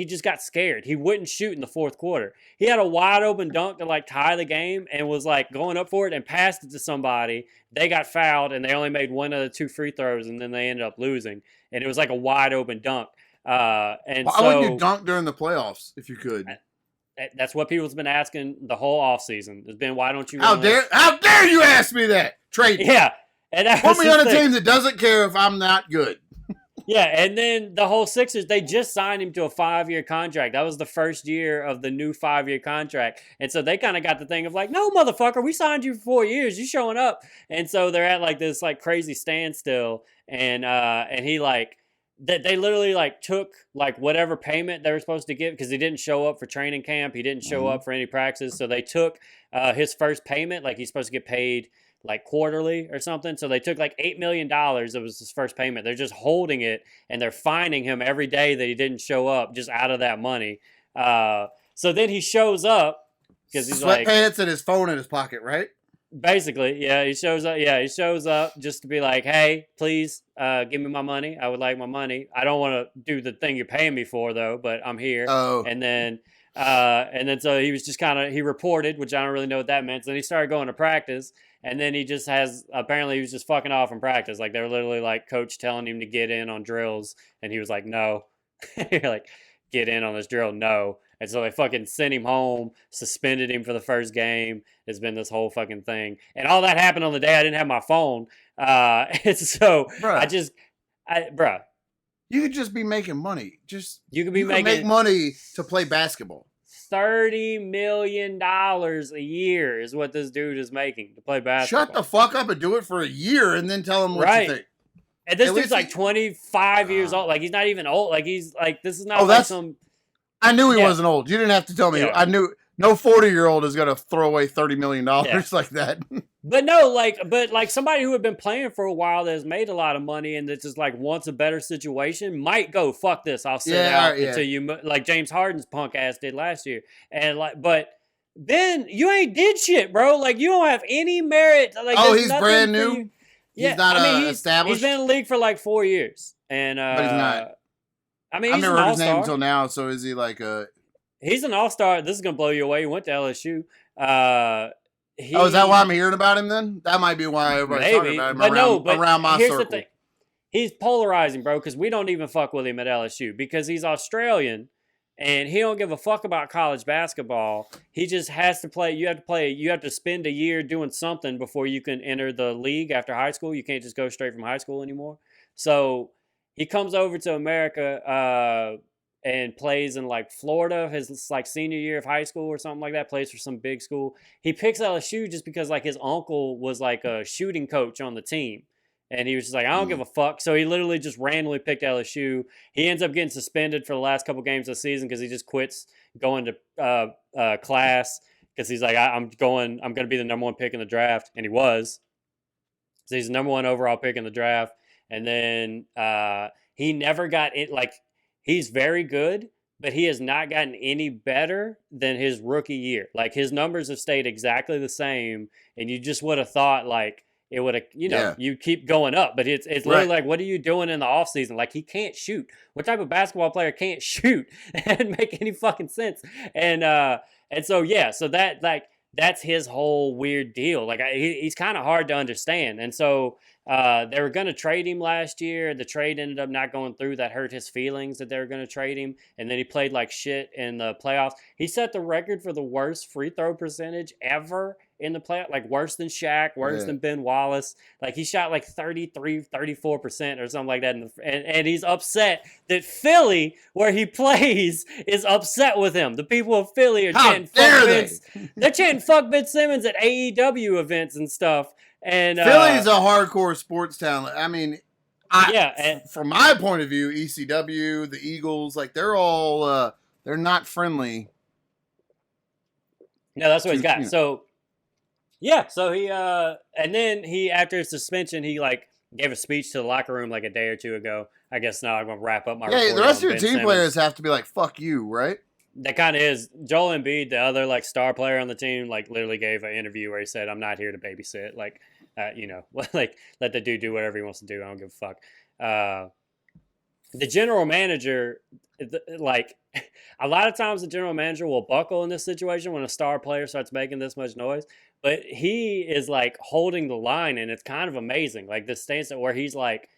Speaker 2: just got scared. He wouldn't shoot in the fourth quarter. He had a wide open dunk to like tie the game and was like going up for it and passed it to somebody. They got fouled and they only made one of the 2 free throws, and then they ended up losing. And it was like a wide open dunk. Why
Speaker 3: wouldn't you dunk during the playoffs if you could?
Speaker 2: That's what people's been asking the whole offseason. It's been, why don't you?
Speaker 3: How dare you ask me that? Trade me.
Speaker 2: Yeah. And
Speaker 3: put me on a team that doesn't care if I'm not good.
Speaker 2: Yeah, and then the whole Sixers, they just signed him to a 5-year contract. That was the first year of the new 5-year contract. And so they kind of got the thing of like, no, motherfucker, we signed you for 4 years. You showing up. And so they're at like this like crazy standstill. And he like, that they literally like took like whatever payment they were supposed to give because he didn't show up for training camp. He didn't show up for any practices. So they took his first payment, like he's supposed to get paid like quarterly or something. So they took like $8 million. It was his first payment. They're just holding it and they're fining him every day that he didn't show up just out of that money. So then he shows up because he's like
Speaker 3: sweatpants and his phone in his pocket, right?
Speaker 2: Basically, yeah, he shows up. Yeah, he shows up just to be like, "Hey, please, give me my money. I would like my money. I don't want to do the thing you're paying me for, though, but I'm here."
Speaker 3: Oh,
Speaker 2: And then so he was just he reported, which I don't really know what that meant. So then he started going to practice, and then he just apparently he was just fucking off in practice. Like they were literally like coach telling him to get in on drills, and he was like, "No," you're like, "Get in on this drill, no." And so they fucking sent him home, suspended him for the first game. It's been this whole fucking thing. And all that happened on the day I didn't have my phone. And so
Speaker 3: bruh.
Speaker 2: bruh.
Speaker 3: You could just be making money.
Speaker 2: You could make
Speaker 3: money to play basketball.
Speaker 2: $30 million a year is what this dude is making to play basketball.
Speaker 3: Shut the fuck up and do it for a year and then tell him what you think.
Speaker 2: And this dude's like 25 years old. Like he's not even old. Like he's like, this is not some...
Speaker 3: I knew he wasn't old. You didn't have to tell me.
Speaker 2: Yeah.
Speaker 3: I knew no 40-year-old is going to throw away $30 million like that.
Speaker 2: But no, but somebody who had been playing for a while that has made a lot of money and that just like wants a better situation might go, fuck this. I'll sit out until you, like James Harden's punk ass did last year. And but Ben, you ain't did shit, bro. Like you don't have any merit. Like,
Speaker 3: he's brand new.
Speaker 2: Yeah,
Speaker 3: he's not established.
Speaker 2: He's been in the league for like 4 years. And,
Speaker 3: but he's not.
Speaker 2: I mean,
Speaker 3: I've never heard his name until now. So is he like a?
Speaker 2: He's an all-star. This is gonna blow you away. He went to LSU.
Speaker 3: Is that why I'm hearing about him? Then that might be why everybody's talking about him around my circle. The thing.
Speaker 2: He's polarizing, bro, because we don't even fuck with him at LSU because he's Australian and he don't give a fuck about college basketball. He just has to play. You have to spend a year doing something before you can enter the league after high school. You can't just go straight from high school anymore. So. He comes over to America and plays in like Florida, his like senior year of high school or something like that, plays for some big school. He picks LSU just because like his uncle was like a shooting coach on the team. And he was just like, I don't give a fuck. So he literally just randomly picked LSU. He ends up getting suspended for the last couple games of the season because he just quits going to class because he's like, I'm going to be the number one pick in the draft. And he was. So he's the number one overall pick in the draft. And then he never got it. Like he's very good, but he has not gotten any better than his rookie year. Like his numbers have stayed exactly the same, and you just would have thought like it would have, you keep going up. But it's literally like, what are you doing in the offseason? Like he can't shoot. What type of basketball player can't shoot? It doesn't make any fucking sense. And so so that like that's his whole weird deal. Like he's kind of hard to understand, and so. They were going to trade him last year. The trade ended up not going through. That hurt his feelings that they were going to trade him. And then he played like shit in the playoffs. He set the record for the worst free throw percentage ever in the playoff. Like worse than Shaq, worse than Ben Wallace. Like he shot like 34% or something like that. And he's upset that Philly, where he plays, is upset with him. The people of Philly are chanting fuck Vince. They're chanting fuck Ben Simmons at AEW events and stuff. And
Speaker 3: Philly's a hardcore sports town. I mean, from my point of view, ECW, the Eagles, like they're all they're not friendly.
Speaker 2: No, that's what he's got. So so he and then he after his suspension, he like gave a speech to the locker room like a day or two ago. I guess now I'm gonna wrap up my report.
Speaker 3: The rest of your team players have to be like, fuck you, right?
Speaker 2: That kind of is. Joel Embiid, the other like star player on the team, like literally gave an interview where he said, "I'm not here to babysit. Like, like let the dude do whatever he wants to do. I don't give a fuck." The general manager, like a lot of times, the general manager will buckle in this situation when a star player starts making this much noise. But he is like holding the line, and it's kind of amazing. Like this stance where he's like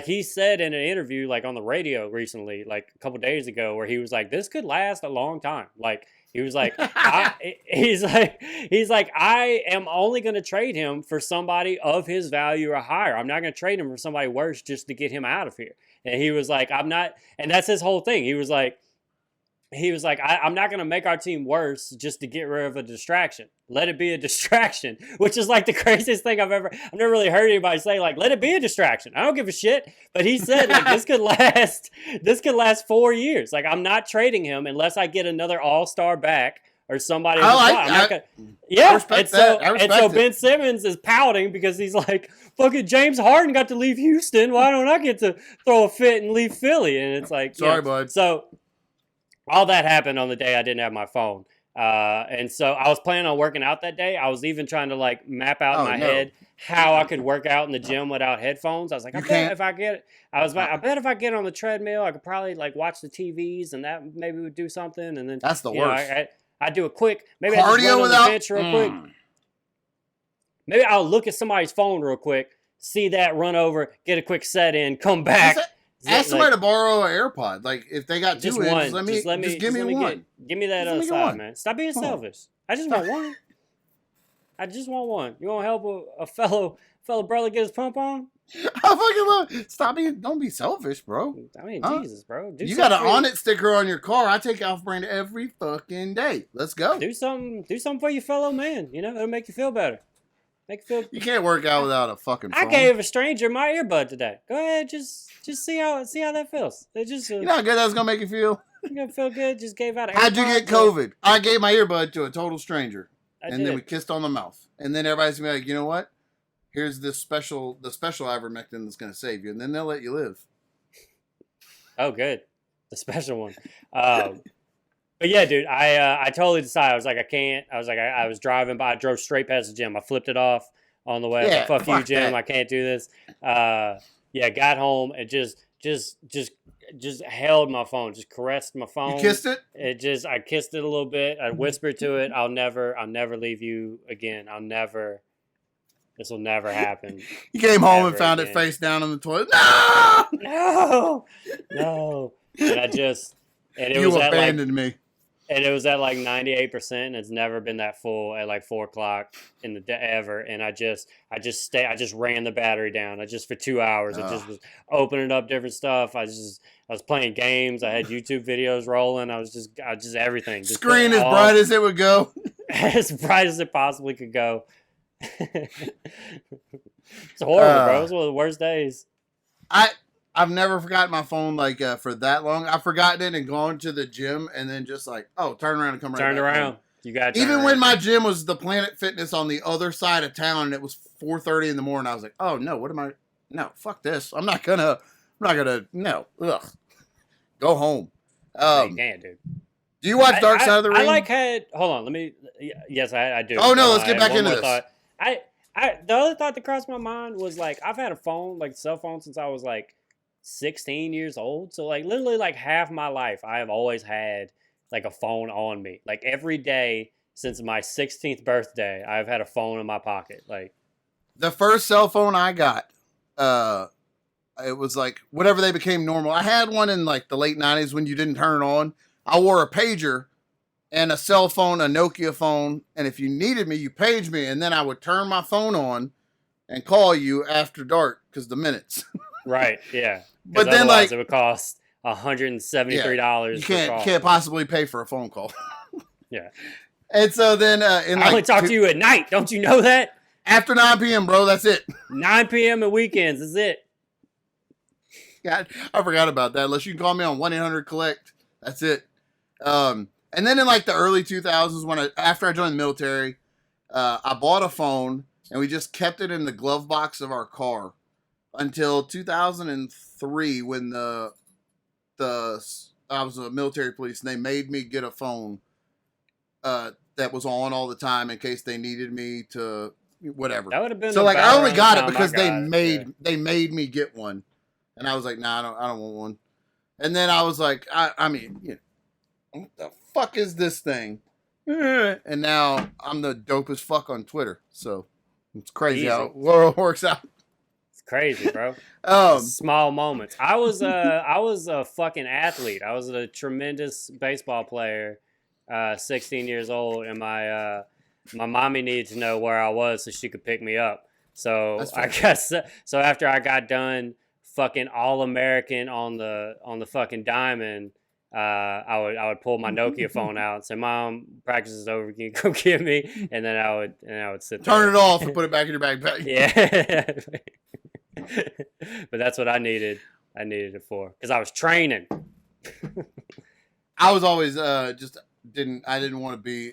Speaker 2: he said in an interview, like on the radio recently, like a couple days ago, where he was like, this could last a long time. Like He was like, he's like, I am only going to trade him for somebody of his value or higher. I'm not going to trade him for somebody worse just to get him out of here. And he was like, I'm not, and that's his whole thing. He was like, I'm not going to make our team worse just to get rid of a distraction. Let it be a distraction, which is like the craziest thing I've never really heard anybody say, like, let it be a distraction. I don't give a shit. But he said, like, this could last 4 years. Like, I'm not trading him unless I get another all-star back or somebody.
Speaker 3: I respect that.
Speaker 2: And so Ben Simmons is pouting because he's like, fucking James Harden got to leave Houston. Why don't I get to throw a fit and leave Philly? And it's like,
Speaker 3: sorry, bud.
Speaker 2: So all that happened on the day I didn't have my phone. And so I was planning on working out that day. I was even trying to like map out in my head how I could work out in the gym without headphones. I was like, I bet if I get on the treadmill, I could probably like watch the TVs and that maybe would do something. And then
Speaker 3: that's the worst.
Speaker 2: I do a quick, maybe
Speaker 3: cardio
Speaker 2: I just run on
Speaker 3: without
Speaker 2: the bench real quick. Maybe I'll look at somebody's phone real quick, see that, run over, get a quick set in, come back.
Speaker 3: Ask somebody to borrow an AirPod. Like if they got
Speaker 2: just
Speaker 3: two
Speaker 2: one,
Speaker 3: just give me one.
Speaker 2: Give me that other side, man. Stop being selfish. I just want one. I just want one. You want to help a fellow brother get his pump on?
Speaker 3: I fucking love. Stop being. Don't be selfish, bro.
Speaker 2: I mean, Jesus, bro.
Speaker 3: You got an On It sticker on your car. I take off-brand every fucking day. Let's go.
Speaker 2: Do something for your fellow man. You know, it'll make you feel better.
Speaker 3: You can't work out without a fucking phone.
Speaker 2: I gave a stranger my earbud today. Go ahead, just see how that feels. It just
Speaker 3: you know how good that's gonna make you feel.
Speaker 2: You gonna feel good. Just gave out.
Speaker 3: How'd you get COVID? I gave my earbud to a total stranger, and then we kissed on the mouth. And then everybody's gonna be like, you know what? Here's the special ivermectin that's gonna save you, and then they'll let you live.
Speaker 2: Oh, good, the special one. But yeah, dude, I totally decided. I was like, I can't. I was like, I was driving by. I drove straight past the gym. I flipped it off on the way.
Speaker 3: Yeah,
Speaker 2: like, fuck you, Jim.
Speaker 3: that.
Speaker 2: I can't do this. Got home and just held my phone, just caressed my phone.
Speaker 3: You kissed it?
Speaker 2: I kissed it a little bit. I whispered to it, I'll never leave you again. This will never happen.
Speaker 3: You came home and found it face down in the toilet. No!
Speaker 2: No. And
Speaker 3: you abandoned me.
Speaker 2: And it was at like 98%, and it's never been that full at like 4 o'clock in the day ever. And I just ran the battery down. For 2 hours. I just was opening up different stuff. I was playing games. I had YouTube videos rolling. I was just everything. Just
Speaker 3: screen as bright as it would go.
Speaker 2: As bright as it possibly could go. It's horrible, bro. It's one of the worst days.
Speaker 3: I've never forgotten my phone for that long. I've forgotten it and gone to the gym and then just like, turn around and come right back.
Speaker 2: Turn around.
Speaker 3: Home.
Speaker 2: You got
Speaker 3: even when my gym was the Planet Fitness on the other side of town and it was 4:30 in the morning. I was like, oh no, no, fuck this. I'm not gonna, no, ugh, go home.
Speaker 2: Damn, dude.
Speaker 3: Do you watch Dark Side of the Ring?
Speaker 2: Hold on, yes, I do.
Speaker 3: Oh no, let's get back into this.
Speaker 2: The other thought that crossed my mind was like, I've had a phone, like cell phone, since I was like 16 years old. So like literally like half my life, I have always had like a phone on me. Like every day since my 16th birthday, I've had a phone in my pocket. Like
Speaker 3: the first cell phone I got, it was like whenever they became normal. I had one in like the late 90s when you didn't turn it on. I wore a pager and a cell phone, a Nokia phone. And if you needed me, you paged me. And then I would turn my phone on and call you after dark because the minutes.
Speaker 2: Right. Yeah.
Speaker 3: But then like
Speaker 2: it would cost $173.
Speaker 3: You can't possibly pay for a phone call.
Speaker 2: Yeah.
Speaker 3: And so then
Speaker 2: I only talk to you at night. Don't you know that?
Speaker 3: After 9 p.m., bro, that's it.
Speaker 2: 9 p.m. and weekends is it.
Speaker 3: God, I forgot about that. Unless you can call me on 1-800-COLLECT. That's it. And then in like the early 2000s, after I joined the military, I bought a phone and we just kept it in the glove box of our car until 2003 when I was a military police and they made me get a phone that was on all the time in case they needed me to whatever.
Speaker 2: That would have been
Speaker 3: so like I only got it because they made me get one, and I was like, nah, I don't want one. And then I was like, I mean, what the fuck is this thing? And now I'm the dopest fuck on Twitter. So it's crazy how it works out.
Speaker 2: It's crazy, bro. Small moments. I was a fucking athlete. I was a tremendous baseball player 16 years old, and my mommy needed to know where I was so she could pick me up. So I guess so. After I got done fucking All-American on the fucking diamond, I would pull my Nokia phone out and say, "Mom, practice is over. Can you come get me?" And then I would sit there.
Speaker 3: Turn it off and put it back in your backpack.
Speaker 2: Yeah. But that's what I needed. I needed it for because I was training.
Speaker 3: I was always I didn't want to be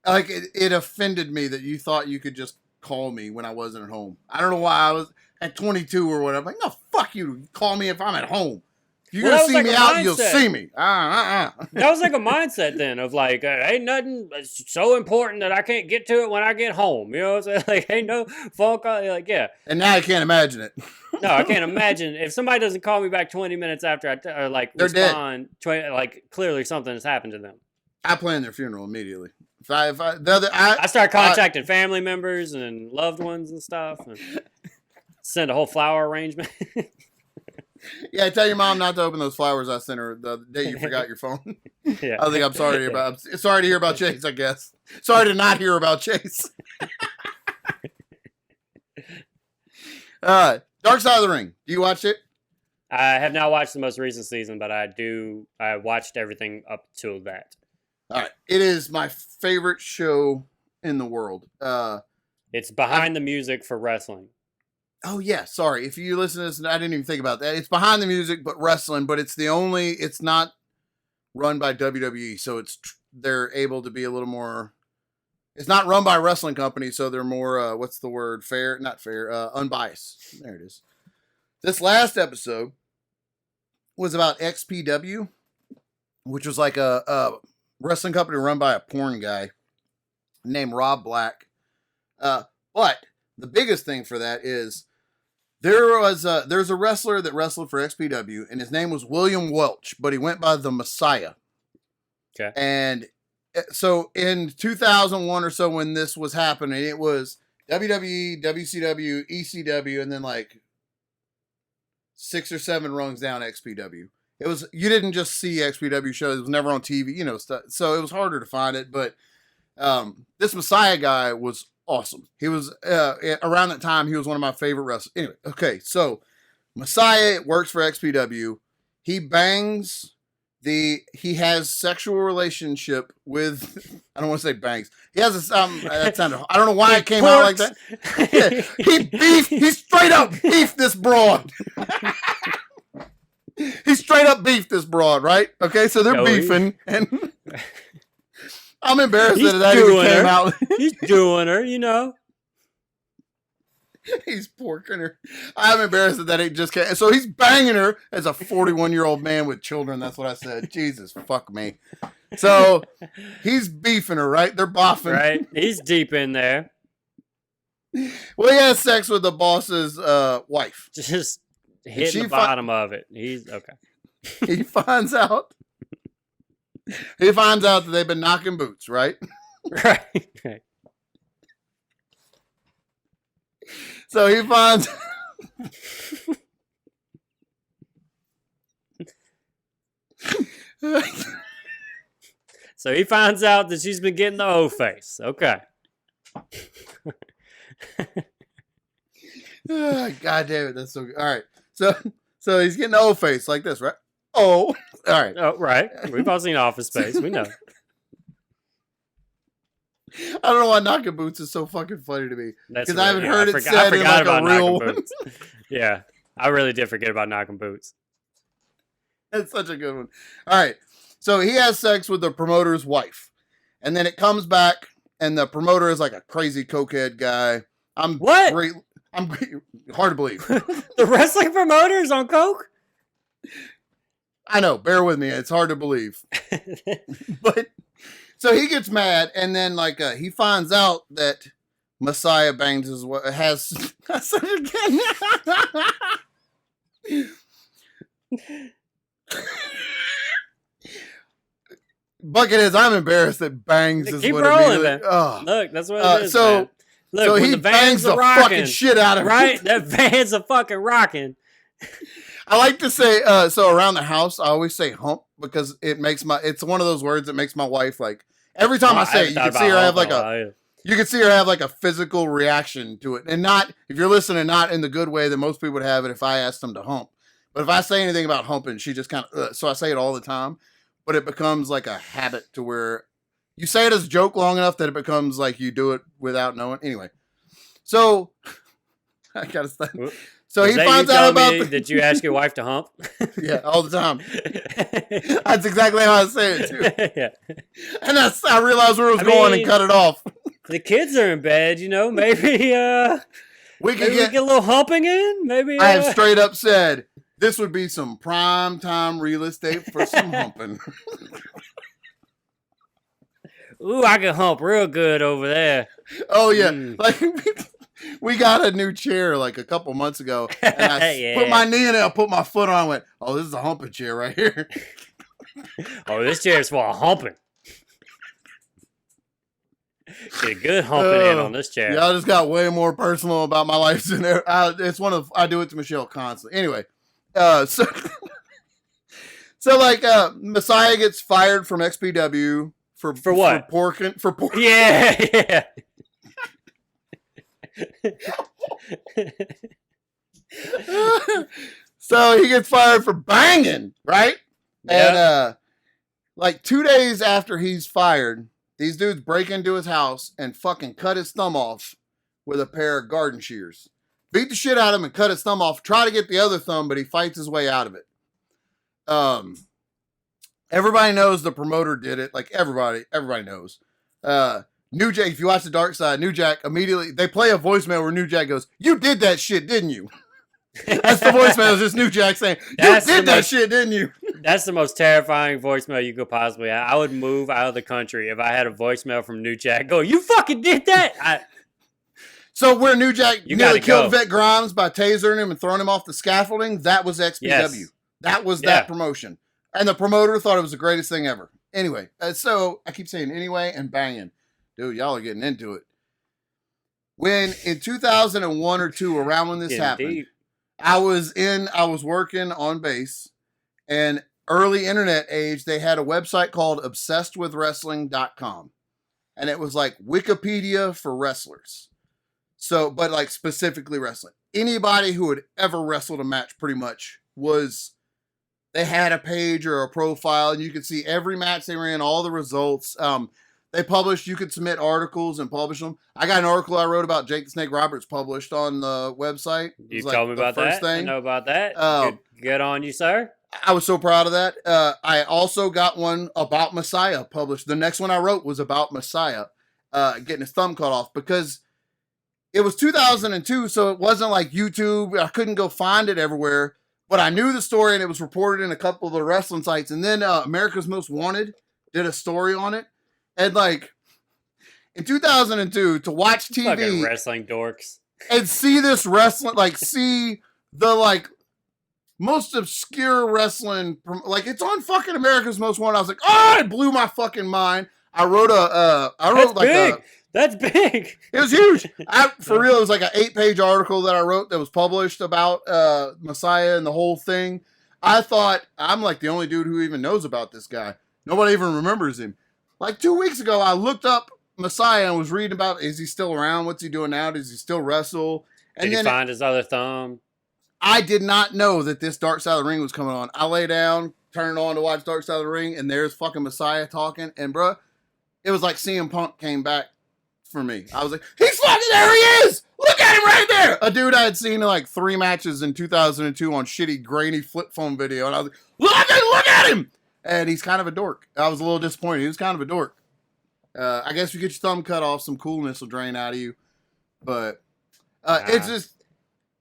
Speaker 3: like it offended me that you thought you could just call me when I wasn't at home. I don't know why. I was at 22 or whatever. I'm like, no, fuck you. Call me if I'm at home. If you're gonna see me out, you'll see me.
Speaker 2: That was like a mindset then of like, ain't nothing so important that I can't get to it when I get home. You know what I'm saying? Like, ain't no phone call. Like, yeah.
Speaker 3: And now I can't imagine it.
Speaker 2: No, I can't imagine if somebody doesn't call me back 20 minutes after or like
Speaker 3: they're
Speaker 2: respond. Like clearly something has happened to them.
Speaker 3: I plan their funeral immediately.
Speaker 2: I start contacting family members and loved ones and stuff, and send a whole flower arrangement.
Speaker 3: Yeah, tell your mom not to open those flowers I sent her the day you forgot your phone.
Speaker 2: Yeah.
Speaker 3: I think I'm sorry to hear about Chase, I guess. Sorry to not hear about Chase. Dark Side of the Ring. Do you watch it?
Speaker 2: I have not watched the most recent season, but I watched everything up to that.
Speaker 3: All right. It is my favorite show in the world.
Speaker 2: It's behind the music for wrestling.
Speaker 3: Oh, yeah. Sorry. If you listen to this, I didn't even think about that. It's behind the music, but wrestling, but it's not run by WWE. So they're able to be a little more, it's not run by a wrestling company. So they're more, what's the word? Fair, not fair, unbiased. There it is. This last episode was about XPW, which was like a wrestling company run by a porn guy named Rob Black. But the biggest thing for that is there's a wrestler that wrestled for XPW, and his name was William Welch, but he went by the Messiah.
Speaker 2: Okay.
Speaker 3: And so in 2001 or so, when this was happening, it was WWE, WCW, ECW, and then like 6 or 7 rungs down XPW. It was, you didn't just see XPW shows. It was never on TV, you know, stuff. So it was harder to find it. But this Messiah guy was awesome. He was, around that time, he was one of my favorite wrestlers. Anyway, okay, so Messiah works for XPW. He bangs he has sexual relationship with, I don't want to say bangs. He has that sounded, I don't know why it came out like that. Yeah, he straight up beefed this broad. He straight up beefed this broad, right? Okay, so they're beefing, and I'm embarrassed that it even came out.
Speaker 2: He's doing her, you know.
Speaker 3: He's porking her. I'm embarrassed that it just came. So he's banging her as a 41-year-old man with children. That's what I said. Jesus, fuck me. So he's beefing her, right? They're boffing.
Speaker 2: Right. He's deep in there.
Speaker 3: Well, he has sex with the boss's wife.
Speaker 2: Just hitting the bottom of it. He's okay.
Speaker 3: He finds out that they've been knocking boots, right?
Speaker 2: Right.
Speaker 3: So he finds
Speaker 2: So he finds out that she's been getting the O face. Okay.
Speaker 3: God damn it, that's so good. All right. So he's getting the O face like this, right? Oh. All right.
Speaker 2: Oh, right. We've all seen Office Space. We know.
Speaker 3: I don't know why knocking boots is so fucking funny to me. Because I haven't heard it said
Speaker 2: I forgot
Speaker 3: in like
Speaker 2: about
Speaker 3: a real
Speaker 2: knocking boots. Yeah. I really did forget about knocking boots.
Speaker 3: That's such a good one. All right. So he has sex with the promoter's wife. And then it comes back, and the promoter is like a crazy cokehead guy. I'm hard to believe.
Speaker 2: The wrestling promoter is on coke?
Speaker 3: I know. Bear with me. It's hard to believe. But so he gets mad, and then like he finds out that Messiah bangs his wife. Has again. Bucketheads, I'm embarrassed that bangs is
Speaker 2: keep
Speaker 3: what
Speaker 2: rolling,
Speaker 3: man.
Speaker 2: Oh. Look, that's what it is.
Speaker 3: So,
Speaker 2: man. Look,
Speaker 3: so
Speaker 2: when
Speaker 3: he
Speaker 2: the
Speaker 3: bangs the
Speaker 2: rocking,
Speaker 3: fucking shit out of
Speaker 2: right? That van's a fucking rocking.
Speaker 3: I like to say, so around the house, I always say hump. because it's one of those words that makes my wife like every time I say it, you can see her have like a physical reaction to it. And not, if you're listening, not in the good way that most people would have it if I asked them to hump. But if I say anything about humping, she just kind of, so I say it all the time, but it becomes like a habit to where you say it as a joke long enough that it becomes like you do it without knowing. Anyway, so I gotta stop. So he finds out about
Speaker 2: that you ask your wife to hump.
Speaker 3: Yeah, all the time. That's exactly how I say it too. Yeah. And I realized where it was going and cut it off.
Speaker 2: The kids are in bed, maybe we can get a little humping in. Maybe
Speaker 3: I have straight up said this would be some prime time real estate for some humping.
Speaker 2: Ooh, I can hump real good over there.
Speaker 3: Oh yeah, like we got a new chair like a couple months ago, and I put my knee in it, I put my foot on, I went, "Oh, this is a humping chair right here."
Speaker 2: Oh, this chair's for humping. Get a good humping in on this chair.
Speaker 3: Y'all just got way more personal about my life than there. I do it to Michelle constantly. Anyway, so like Messiah gets fired from XPW for
Speaker 2: what?
Speaker 3: For porking.
Speaker 2: Yeah.
Speaker 3: So he gets fired for banging, right? Yep. And like 2 days after he's fired, these dudes break into his house and fucking cut his thumb off with a pair of garden shears. Beat the shit out of him and cut his thumb off. Try to get the other thumb, but he fights his way out of it. Everybody knows the promoter did it. Like everybody knows. New Jack, if you watch the Dark Side, New Jack immediately, they play a voicemail where New Jack goes, "You did that shit, didn't you?" That's the voicemail. It's just New Jack saying, "You did that shit, didn't you?"
Speaker 2: That's the most terrifying voicemail you could possibly have. I would move out of the country if I had a voicemail from New Jack going, "You fucking did that."
Speaker 3: So where New Jack nearly killed Vet Grimes by tasering him and throwing him off the scaffolding, that was XPW. Yes. That was that promotion. And the promoter thought it was the greatest thing ever. Anyway, so I keep saying anyway and banging. Dude, y'all are getting into it. When in 2001 or 2, around when this happened, deep. I was working on base, and early internet age, they had a website called obsessedwithwrestling.com. And it was like Wikipedia for wrestlers. So, but like specifically wrestling. Anybody who had ever wrestled a match pretty much they had a page or a profile, and you could see every match they were in, all the results. They published, you could submit articles and publish them. I got an article I wrote about Jake the Snake Roberts published on the website.
Speaker 2: You told me about that? I know about that. Good on you, sir.
Speaker 3: I was so proud of that. I also got one about Messiah published. The next one I wrote was about Messiah getting his thumb cut off, because it was 2002, so it wasn't like YouTube. I couldn't go find it everywhere. But I knew the story, and it was reported in a couple of the wrestling sites. And then America's Most Wanted did a story on it. And like in 2002, to watch TV,
Speaker 2: fucking wrestling dorks,
Speaker 3: and see this wrestling, like see the like most obscure wrestling, like it's on fucking America's Most Wanted. I was like, oh, it blew my fucking mind. I wrote
Speaker 2: That's big.
Speaker 3: It was huge. For real, it was like an 8-page article that I wrote that was published about Messiah and the whole thing. I thought, I'm like the only dude who even knows about this guy. Nobody even remembers him. Like 2 weeks ago, I looked up Messiah and was reading about, is he still around? What's he doing now? Does he still wrestle? And
Speaker 2: Did he find his other thumb?
Speaker 3: I did not know that this Dark Side of the Ring was coming on. I lay down, turned it on to watch Dark Side of the Ring, and there's fucking Messiah talking. And bruh, it was like CM Punk came back for me. I was like, he's fucking, there he is! Look at him right there! A dude I had seen in like 3 matches in 2002 on shitty, grainy flip phone video. And I was like, look at him! And he's kind of a dork. I was a little disappointed. He was kind of a dork. I guess you get your thumb cut off, some coolness will drain out of you. But it's just...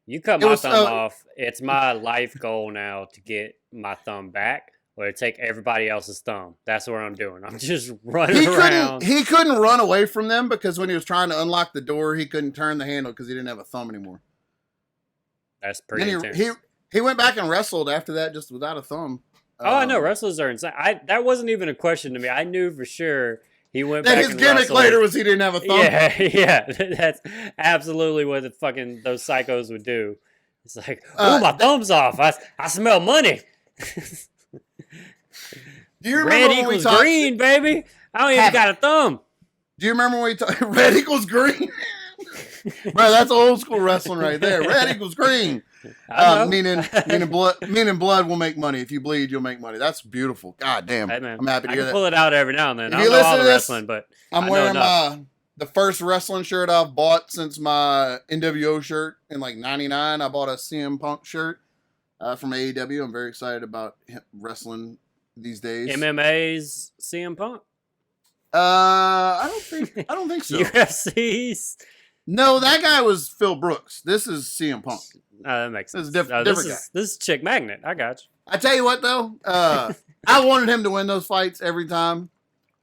Speaker 2: You cut my thumb off. It's my life goal now to get my thumb back, or to take everybody else's thumb. That's what I'm doing. I'm just running around.
Speaker 3: He couldn't run away from them, because when he was trying to unlock the door, he couldn't turn the handle because he didn't have a thumb anymore.
Speaker 2: That's pretty intense.
Speaker 3: He went back and wrestled after that just without a thumb.
Speaker 2: Oh, I know. Wrestlers are insane. That wasn't even a question to me. I knew for sure he went back and
Speaker 3: his gimmick later was he didn't have a thumb.
Speaker 2: Yeah. That's absolutely what those psychos would do. It's like, oh, my thumb's off. I smell money.
Speaker 3: Do you remember
Speaker 2: Red
Speaker 3: when we
Speaker 2: equals
Speaker 3: talked?
Speaker 2: green, baby. I don't even got a thumb.
Speaker 3: Do you remember when we talked? Red equals green. Bro, that's old school wrestling right there. Red equals green. Meaning blood will make money. If you bleed, you'll make money. That's beautiful. God damn.
Speaker 2: Hey, man,
Speaker 3: I'm happy to hear
Speaker 2: I can
Speaker 3: that.
Speaker 2: pull it out every now and then.
Speaker 3: If
Speaker 2: I
Speaker 3: you
Speaker 2: don't know
Speaker 3: listen
Speaker 2: all
Speaker 3: to
Speaker 2: the
Speaker 3: this,
Speaker 2: wrestling, but
Speaker 3: I'm
Speaker 2: I know
Speaker 3: wearing
Speaker 2: enough.
Speaker 3: the first wrestling shirt I've bought since my NWO shirt in like '99. I bought a CM Punk shirt from AEW. I'm very excited about wrestling these days.
Speaker 2: MMA's CM Punk.
Speaker 3: I don't think so.
Speaker 2: UFC's.
Speaker 3: No, that guy was Phil Brooks. This is CM Punk.
Speaker 2: That makes sense.
Speaker 3: This is different guy.
Speaker 2: This is Chick Magnet. I got you.
Speaker 3: I tell you what, though, I wanted him to win those fights every time.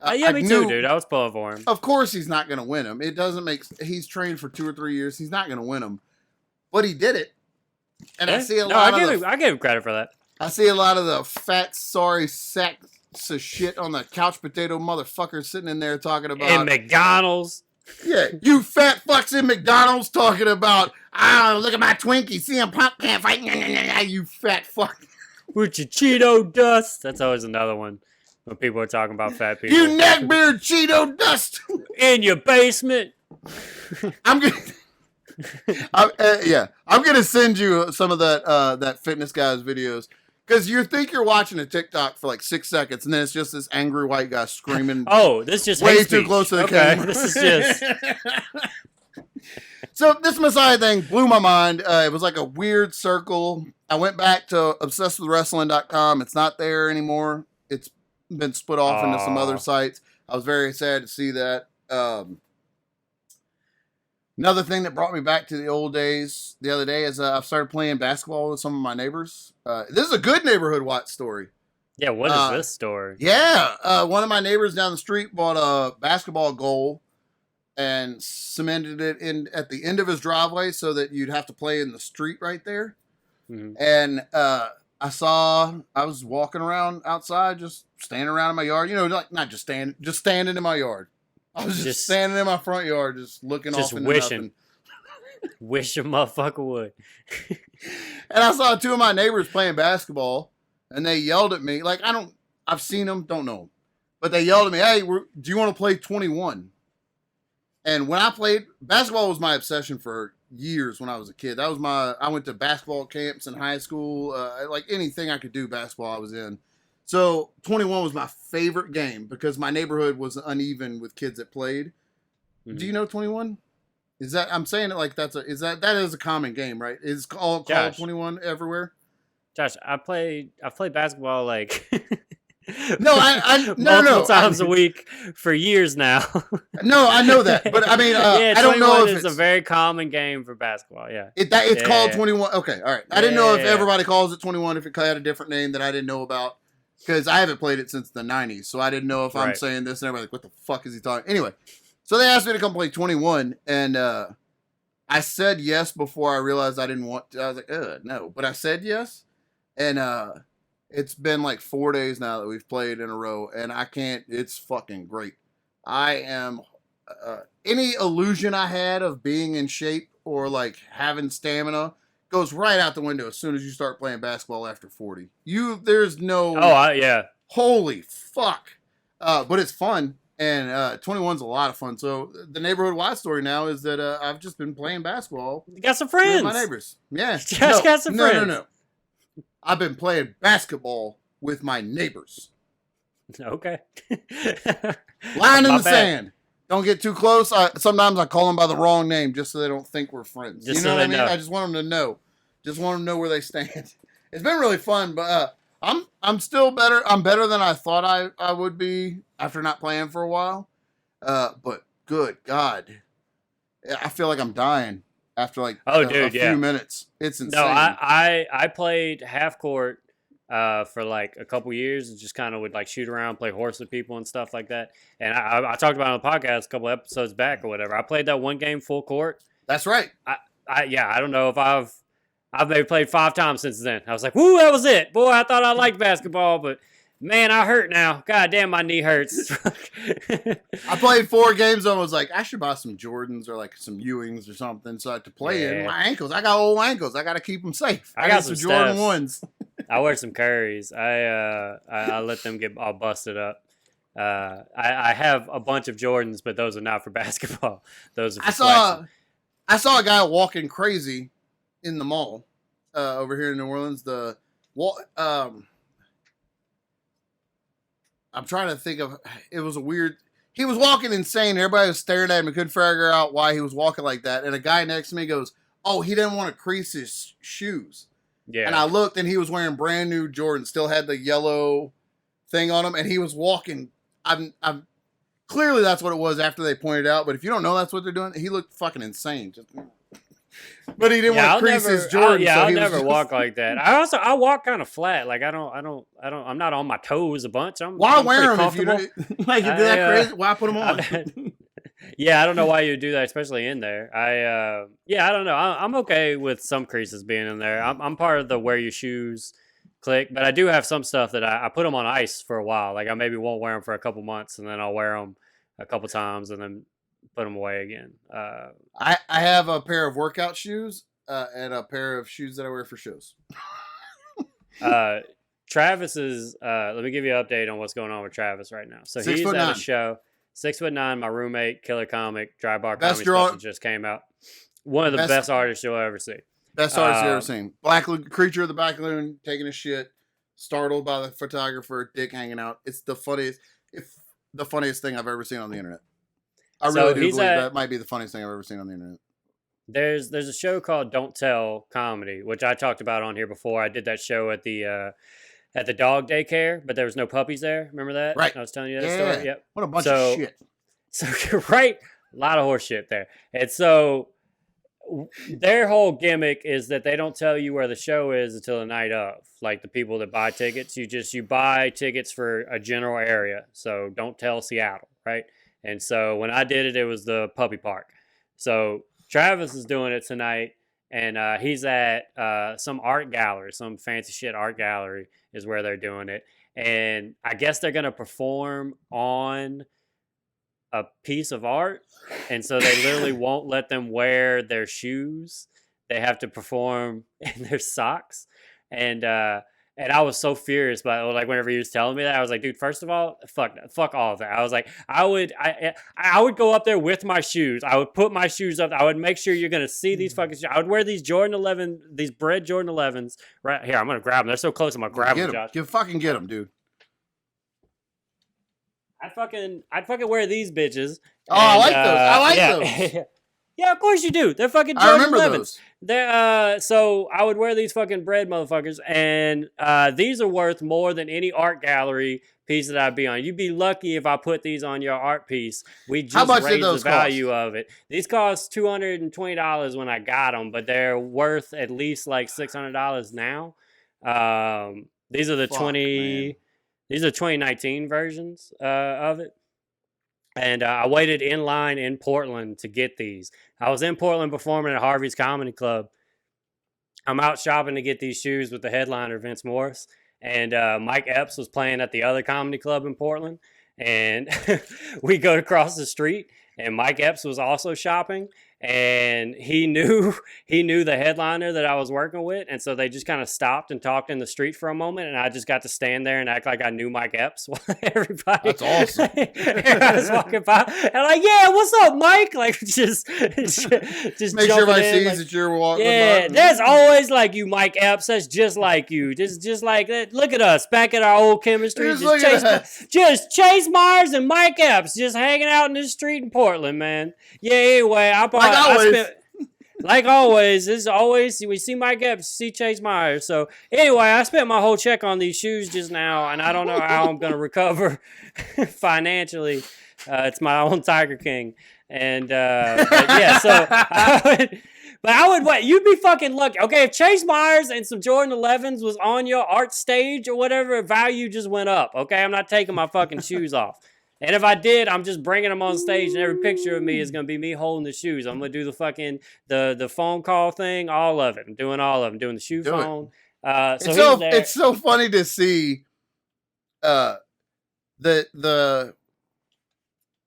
Speaker 2: Yeah, me too, dude. I was pulling for him.
Speaker 3: Of course, he's not going to win them. It doesn't make. He's trained for 2 or 3 years. He's not going to win them, but he did it. And
Speaker 2: Yeah.
Speaker 3: I see a lot
Speaker 2: I gave him credit for that.
Speaker 3: I see a lot of the fat, sorry sacks of shit on the couch potato motherfuckers sitting in there talking about
Speaker 2: And McDonald's.
Speaker 3: Yeah, you fat fucks in McDonald's talking about, look at my Twinkie. CM Punk can't fight. You fat fuck.
Speaker 2: With your Cheeto dust. That's always another one when people are talking about fat people.
Speaker 3: You neckbeard Cheeto dust.
Speaker 2: In your basement.
Speaker 3: I'm gonna send you some of that fitness guy's videos. Because you think you're watching a TikTok for like 6 seconds, and then it's just this angry white guy screaming.
Speaker 2: Oh, this just
Speaker 3: way
Speaker 2: hate
Speaker 3: too
Speaker 2: speech.
Speaker 3: close to the
Speaker 2: okay,
Speaker 3: camera.
Speaker 2: This is just.
Speaker 3: So this Messiah thing blew my mind. It was like a weird circle. I went back to obsessedwithwrestling.com. It's not there anymore. It's been split off into some other sites. I was very sad to see that. Another thing that brought me back to the old days the other day is I've started playing basketball with some of my neighbors. This is a good neighborhood watch story.
Speaker 2: Yeah, what is this story?
Speaker 3: Yeah, one of my neighbors down the street bought a basketball goal and cemented it in at the end of his driveway so that you'd have to play in the street right there.
Speaker 2: Mhm.
Speaker 3: And I was walking around outside, just standing around in my yard. You know, like not just standing in my yard. I was just standing in my front yard, just looking off into nothing.
Speaker 2: Wish a motherfucker would.
Speaker 3: And I saw 2 of my neighbors playing basketball, and they yelled at me. Like, I've seen them, don't know them. But they yelled at me, hey, do you want to play 21? And when I played, basketball was my obsession for years when I was a kid. I went to basketball camps in high school. Like anything I could do basketball I was in. So 21 was my favorite game because my neighborhood was uneven with kids that played. Mm-hmm. Do you know 21? I'm saying it like that is a common game, right? It's called 21 everywhere.
Speaker 2: Josh, I've played basketball like
Speaker 3: multiple
Speaker 2: times a week for years now.
Speaker 3: No, I know that, but I mean, I don't know if
Speaker 2: it's a very common game for basketball. Yeah,
Speaker 3: it's called 21. Okay, all right. I didn't know if everybody calls it 21, if it had a different name that I didn't know about, because I haven't played it since the 90s, so I didn't know if I'm saying this and everybody's like, what the fuck is he talking? Anyway, so they asked me to come play 21, and I said yes before I realized I didn't want to. I was like, no, but I said yes, and it's been like 4 days now that we've played in a row, and I can't. It's fucking great. I am any illusion I had of being in shape or like having stamina goes right out the window as soon as you start playing basketball after 40. There's no.
Speaker 2: Yeah.
Speaker 3: Holy fuck! But it's fun, and 21's a lot of fun. So the neighborhood wide story now is that I've just been playing basketball.
Speaker 2: You got some friends.
Speaker 3: With my neighbors. Yeah.
Speaker 2: Josh got some friends.
Speaker 3: No. I've been playing basketball with my neighbors.
Speaker 2: Okay.
Speaker 3: Line in the sand. Don't get too close. Sometimes I call them by the wrong name just so they don't think we're friends. You know what I mean? I just want them to know. Just want them to know where they stand. It's been really fun, but I'm still better. I'm better than I thought I would be after not playing for a while. But good God, I feel like I'm dying after like a few minutes. It's insane.
Speaker 2: No, I played half court for like a couple years and just kind of would like shoot around, play horse with people and stuff like that. And I talked about it on the podcast a couple episodes back or whatever. I played that one game full court.
Speaker 3: That's right.
Speaker 2: I don't know if I've maybe played 5 times since then. I was like, woo, that was it. Boy, I thought I liked basketball, but man, I hurt now. God damn, my knee hurts.
Speaker 3: I played 4 games and was like, I should buy some Jordans or like some Ewings or something so I could play in my ankles. I got old ankles. I got to keep them safe.
Speaker 2: I got some
Speaker 3: Jordan 1s.
Speaker 2: I wear some Currys. I let them get all busted up. I have a bunch of Jordans, but those are not for basketball. Those are for flexing.
Speaker 3: I saw a guy walking crazy in the mall over here in New Orleans. I'm trying to think of. It was a weird. He was walking insane. Everybody was staring at him and couldn't figure out why he was walking like that. And a guy next to me goes, "Oh, he didn't want to crease his shoes."
Speaker 2: Yeah.
Speaker 3: And I looked, and he was wearing brand new Jordans. Still had the yellow thing on him, and he was walking. I'm clearly that's what it was after they pointed out. But if you don't know that's what they're doing, he looked fucking insane. But he didn't want to crease his Jordans.
Speaker 2: I'll never walk like that. I walk kind of flat. Like I'm not on my toes a bunch.
Speaker 3: Why wear them if you like you do that crazy? Why put them on?
Speaker 2: Yeah, I don't know why you do that, especially in there. I don't know. I'm okay with some creases being in there. I'm part of the wear your shoes clique, but I do have some stuff that I put them on ice for a while. Like I maybe won't wear them for a couple months, and then I'll wear them a couple times, and then put them away again.
Speaker 3: I have a pair of workout shoes and a pair of shoes that I wear for shows.
Speaker 2: Travis's. Let me give you an update on what's going on with Travis right now. So he's at a show. 6'9", my roommate, killer comic, dry bar comedy special just came out. One of the best artists you'll ever see.
Speaker 3: Best artist you've ever seen. Black creature of the Black Lagoon taking a shit, startled by the photographer, dick hanging out. It's the funniest thing I've ever seen on the internet. I really do believe that might be the funniest thing I've ever seen on the internet.
Speaker 2: There's a show called Don't Tell Comedy, which I talked about on here before. I did that show at the dog daycare, but there was no puppies there. Remember that?
Speaker 3: Right.
Speaker 2: I was telling you that story. Yep.
Speaker 3: What a bunch of shit.
Speaker 2: So right, a lot of horse shit there. And so their whole gimmick is that they don't tell you where the show is until the night of. Like the people that buy tickets, you buy tickets for a general area. So don't tell Seattle, right? And so when I did it, it was the puppy park. So Travis is doing it tonight, and he's at some art gallery, some fancy shit art gallery is where they're doing it. And I guess they're going to perform on a piece of art. And so they literally won't let them wear their shoes. They have to perform in their socks. And I was so furious by it. Like whenever he was telling me that, I was like, dude, first of all, fuck all of that. I was like, I would go up there with my shoes. I would put my shoes up. I would make sure you're gonna see these fucking shoes. I would wear these Jordan 11, these bread Jordan 11s. Right here, I'm gonna grab them. They're so close. I'm gonna grab them, Josh.
Speaker 3: Fucking get them, dude.
Speaker 2: I'd fucking wear these bitches.
Speaker 3: Oh, I like those. I like those.
Speaker 2: Yeah, of course you do. They're fucking Jordan 11s.
Speaker 3: Those.
Speaker 2: They're, so I would wear these fucking bread motherfuckers, and these are worth more than any art gallery piece that I'd be on. You'd be lucky if I put these on your art piece. We just raised the value of it. These cost $220 when I got them, but they're worth at least like $600 now. These are the 2019 versions of it. And I waited in line in Portland to get these. I was in Portland performing at Harvey's Comedy Club. I'm out shopping to get these shoes with the headliner, Vince Morris. And Mike Epps was playing at the other comedy club in Portland. And we go across the street, and Mike Epps was also shopping. And he knew the headliner that I was working with, and so they just kind of stopped and talked in the street for a moment, and I just got to stand there and act like I knew Mike Epps. Everybody,
Speaker 3: that's awesome.
Speaker 2: I was walking by, and I'm like, yeah, what's up, Mike? Like, just
Speaker 3: make sure everybody sees
Speaker 2: like,
Speaker 3: that you're walking.
Speaker 2: Yeah, that's always like you, Mike Epps. That's just like you. Just like that. Look at us back at our old chemistry. Just Chase Myers and Mike Epps just hanging out in the street in Portland, man. Yeah. Anyway, like always, this is always we see Mike Epps, see Chase Myers. So anyway, I spent my whole check on these shoes just now, and I don't know how I'm gonna recover financially. It's my own Tiger King, and but yeah. So I would wait. You'd be fucking lucky. Okay, if Chase Myers and some Jordan 11s was on your art stage or whatever, value just went up. Okay, I'm not taking my fucking shoes off. And if I did, I'm just bringing them on stage, and every picture of me is going to be me holding the shoes. I'm going to do the fucking, the phone call thing, all of it. I'm doing all of them, doing the shoe phone.
Speaker 3: It's so funny to see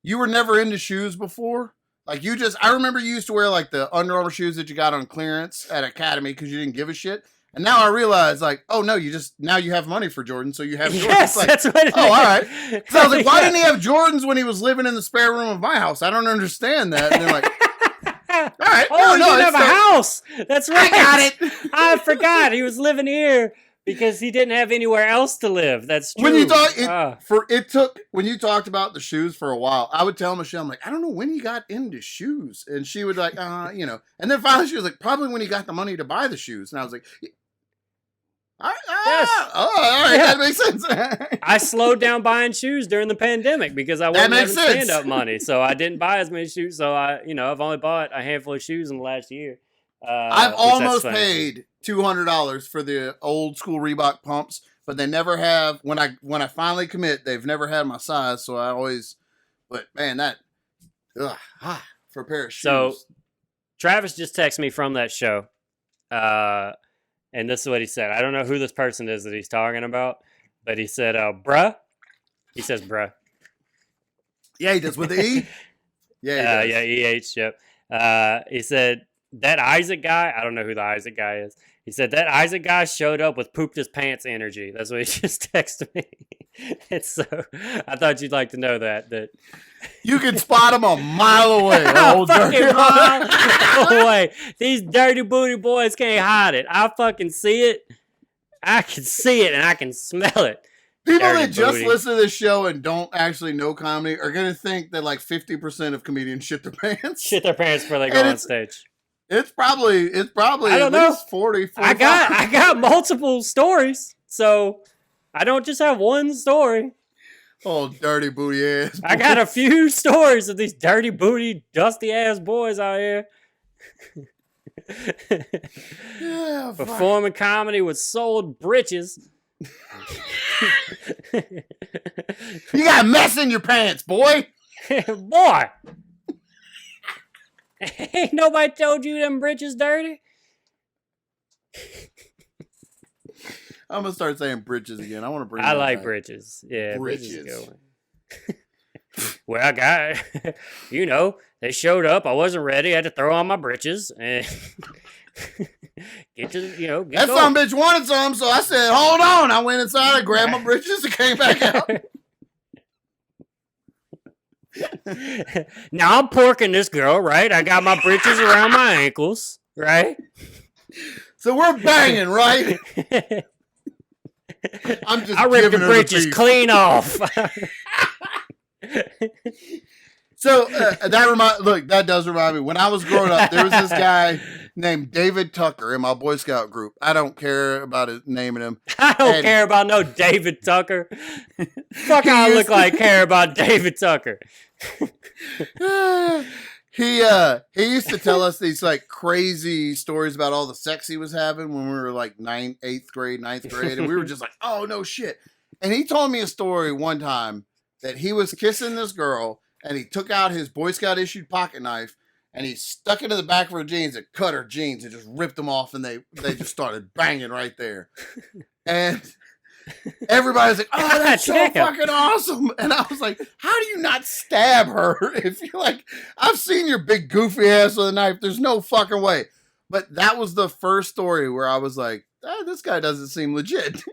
Speaker 3: you were never into shoes before. Like I remember you used to wear like the Under Armour shoes that you got on clearance at Academy because you didn't give a shit. And now I realize, like, oh no, now you have money for Jordan, so you have Jordans.
Speaker 2: Yes,
Speaker 3: Like,
Speaker 2: that's what it is.
Speaker 3: all right. So I was like, why didn't he have Jordans when he was living in the spare room of my house? I don't understand that. And they're like, all right.
Speaker 2: Oh,
Speaker 3: no,
Speaker 2: he didn't have a house. That's right.
Speaker 3: I got it.
Speaker 2: I forgot. He was living here because he didn't have anywhere else to live. That's true.
Speaker 3: When you when you talked about the shoes for a while, I would tell Michelle, I'm like, I don't know when he got into shoes. And she would like, and then finally she was like, probably when he got the money to buy the shoes. And I was like, all right, that makes sense.
Speaker 2: I slowed down buying shoes during the pandemic because I wasn't having stand-up money, so I didn't buy as many shoes. So I've only bought a handful of shoes in the last year.
Speaker 3: I've almost paid $200 for the old school Reebok pumps, but they never have. When I finally commit, they've never had my size. So I always, but man, for a pair of shoes.
Speaker 2: So Travis just texted me from that show. And this is what he said. I don't know who this person is that he's talking about, but he said, bruh. He says, bruh.
Speaker 3: Yeah, he does with the E? Yeah, he does.
Speaker 2: Yeah, EH, yep. He said, that Isaac guy, I don't know who the Isaac guy is. He said, that Isaac guy showed up with pooped his pants energy. That's what he just texted me. And so I thought you'd like to know that.
Speaker 3: You can spot him a mile away.
Speaker 2: A fucking mile away. These dirty booty boys can't hide it. I fucking see it. I can see it and I can smell it.
Speaker 3: People
Speaker 2: Dirty
Speaker 3: that just
Speaker 2: booty.
Speaker 3: listen to this show and don't actually know comedy are going to think that like 50% of comedians shit their pants.
Speaker 2: Shit their pants before they go on stage.
Speaker 3: It's probably
Speaker 2: I don't
Speaker 3: at
Speaker 2: know.
Speaker 3: least 40, 45.
Speaker 2: I got multiple stories, so I don't just have one story.
Speaker 3: Oh, dirty booty ass.
Speaker 2: I got a few stories of these dirty booty, dusty ass boys out here.
Speaker 3: Yeah,
Speaker 2: Performing comedy with sold britches.
Speaker 3: You got mess in your pants, boy.
Speaker 2: Boy. Ain't nobody told you them britches dirty?
Speaker 3: I'm gonna start saying britches again. I want to bring.
Speaker 2: I
Speaker 3: that
Speaker 2: like
Speaker 3: back.
Speaker 2: britches. Yeah, britches is a
Speaker 3: Britches.
Speaker 2: good one. Well, I got, they showed up. I wasn't ready. I had to throw on my britches and get
Speaker 3: That
Speaker 2: going.
Speaker 3: son bitch wanted some, so I said, "Hold on." I went inside, I grabbed my britches, and came back out.
Speaker 2: Now I'm porking this girl, right? I got my britches around my ankles, right?
Speaker 3: So we're banging, right? I'm just.
Speaker 2: I ripped the
Speaker 3: giving her
Speaker 2: britches
Speaker 3: beef.
Speaker 2: clean off.
Speaker 3: So that does remind me. When I was growing up, there was this guy named David Tucker in my Boy Scout group. I don't care about his naming him.
Speaker 2: I don't care about no David Tucker. Fuck, I look like care about David Tucker.
Speaker 3: He used to tell us these like crazy stories about all the sex he was having when we were like 8th grade, 9th grade, and we were just like, oh no shit. And he told me a story one time that he was kissing this girl and he took out his Boy Scout issued pocket knife and he stuck it in the back of her jeans and cut her jeans and just ripped them off and they just started banging right there. And everybody's like, oh, that's so fucking awesome. And I was like, how do you not stab her? If you're like, I've seen your big goofy ass with a knife. There's no fucking way. But that was the first story where I was like, this guy doesn't seem legit.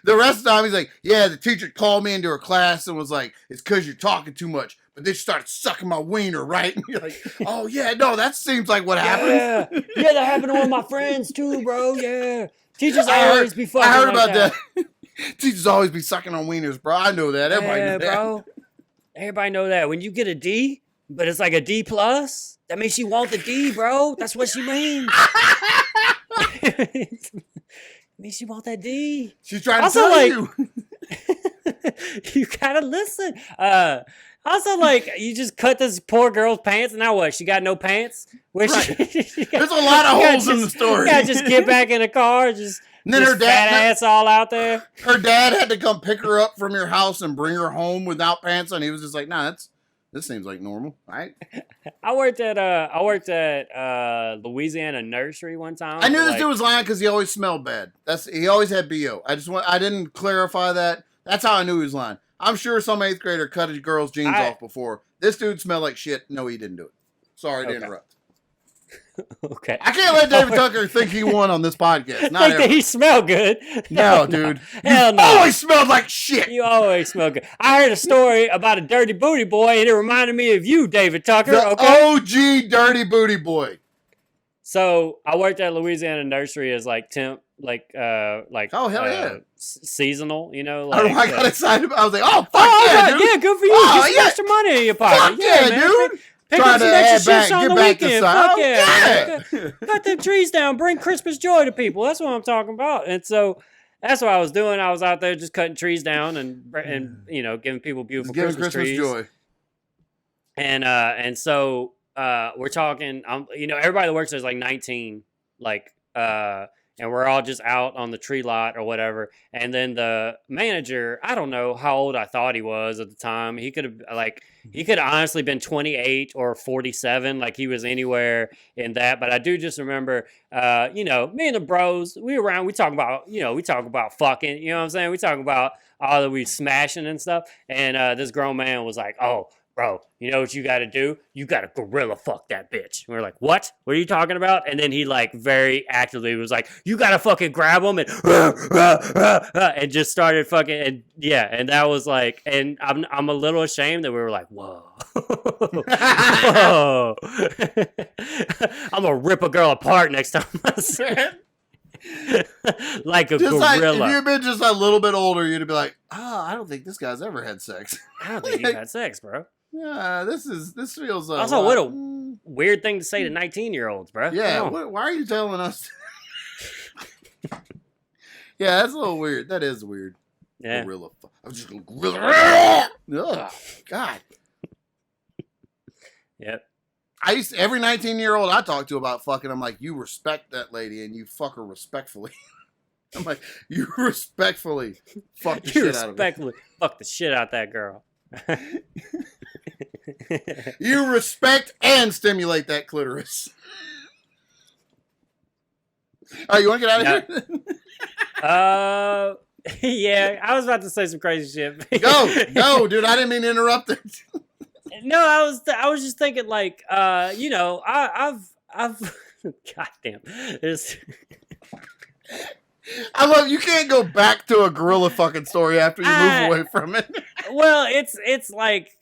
Speaker 3: The rest of the time, he's like, yeah, the teacher called me into her class and was like, it's because you're talking too much. But then she started sucking my wiener, right? And you're like, oh, yeah, no, that seems like what happened.
Speaker 2: Yeah, that happened to one of my friends too, bro. Yeah. Teachers always be fucking
Speaker 3: I heard
Speaker 2: like
Speaker 3: about that. Teachers always be sucking on wieners, bro. I know that. Everybody knows that. Bro.
Speaker 2: Everybody know that. When you get a D, but it's like a D plus, that means she want the D, bro. That's what she means. Means she want that D.
Speaker 3: She's trying to tell you.
Speaker 2: You gotta listen. Also, like, you just cut this poor girl's pants, and now what? She got no pants? Where
Speaker 3: right. There's a lot of holes in the story.
Speaker 2: You gotta just get back in the car, just
Speaker 3: and then her dad,
Speaker 2: fat ass all out there.
Speaker 3: Her dad had to come pick her up from your house and bring her home without pants on. He was just like, nah, this seems like normal, right?
Speaker 2: I worked at Louisiana nursery one time.
Speaker 3: I knew this dude was lying because he always smelled bad. He always had BO. I didn't clarify that. That's how I knew he was lying. I'm sure some 8th grader cut his girl's jeans off before. This dude smelled like shit. No, he didn't do it. Sorry to interrupt.
Speaker 2: Okay.
Speaker 3: I can't let David Tucker think he won on this podcast. Not
Speaker 2: Think
Speaker 3: ever.
Speaker 2: that he smelled good?
Speaker 3: No, dude.
Speaker 2: Hell
Speaker 3: You
Speaker 2: no.
Speaker 3: always smelled like shit.
Speaker 2: You always smell good. I heard a story about a dirty booty boy, and it reminded me of you, David Tucker.
Speaker 3: The
Speaker 2: Okay.
Speaker 3: OG dirty booty boy.
Speaker 2: So I worked at Louisiana Nursery as like temp, like
Speaker 3: Oh, hell yeah.
Speaker 2: seasonal. You know,
Speaker 3: I don't
Speaker 2: like
Speaker 3: know why I got excited. I was like, oh, fuck
Speaker 2: oh,
Speaker 3: yeah,
Speaker 2: okay,
Speaker 3: dude.
Speaker 2: yeah, good for you.
Speaker 3: Oh,
Speaker 2: Get some
Speaker 3: yeah.
Speaker 2: extra money in your pocket.
Speaker 3: Fuck yeah,
Speaker 2: man.
Speaker 3: dude.
Speaker 2: Pick
Speaker 3: Trying
Speaker 2: up some
Speaker 3: to add
Speaker 2: extra
Speaker 3: back,
Speaker 2: shifts on
Speaker 3: get
Speaker 2: the
Speaker 3: back to
Speaker 2: weekend.
Speaker 3: some-
Speaker 2: Fuck
Speaker 3: oh,
Speaker 2: yeah.
Speaker 3: yeah.
Speaker 2: Cut them trees down. Bring Christmas joy to people. That's what I'm talking about. And so that's what I was doing. I was out there just cutting trees down and you know, giving people beautiful
Speaker 3: Give
Speaker 2: Christmas
Speaker 3: Christmas
Speaker 2: trees.
Speaker 3: joy.
Speaker 2: And so we're talking. You know, everybody that works there is like 19, like and we're all just out on the tree lot or whatever. And then the manager, I don't know how old I thought he was at the time. He could have honestly been 28 or 47. Like he was anywhere in that. But I do just remember, you know, me and the bros, we talk about fucking, you know what I'm saying? We talk about all that we smashing and stuff. And this grown man was like, oh, bro, you know what you got to do? You got to gorilla fuck that bitch. And we're like, what? What are you talking about? And then he like very actively was like, you got to fucking grab him and just started fucking. And yeah. And that was like, and I'm a little ashamed that we were like, whoa. Whoa. I'm going to rip a girl apart next time I see her. Like a
Speaker 3: Just
Speaker 2: gorilla.
Speaker 3: like, if you'd been just a little bit older, you'd be like, oh, I don't think this guy's ever had sex.
Speaker 2: I don't think you've had sex, bro.
Speaker 3: Yeah, this feels
Speaker 2: Also, what a weird thing to say to 19-year-olds, bro.
Speaker 3: yeah. Why are you telling us? Yeah, that's a little weird. That is weird.
Speaker 2: Yeah.
Speaker 3: Gorilla. I'm just gonna gorilla. Ugh, God.
Speaker 2: Yep.
Speaker 3: I used to, every 19-year-old I talk to about fucking, I'm like, you respect that lady and you fuck her respectfully. I'm like, you respectfully fuck the shit out of her.
Speaker 2: Respectfully fuck the shit out that girl.
Speaker 3: You respect and stimulate that clitoris. All right, you want to get out of here?
Speaker 2: Yeah, I was about to say some crazy shit.
Speaker 3: Go, dude. I didn't mean to interrupt it.
Speaker 2: No, I was just thinking like, you know, I've goddamn, there's.
Speaker 3: I love you can't go back to a gorilla fucking story after you move away from it.
Speaker 2: Well, it's like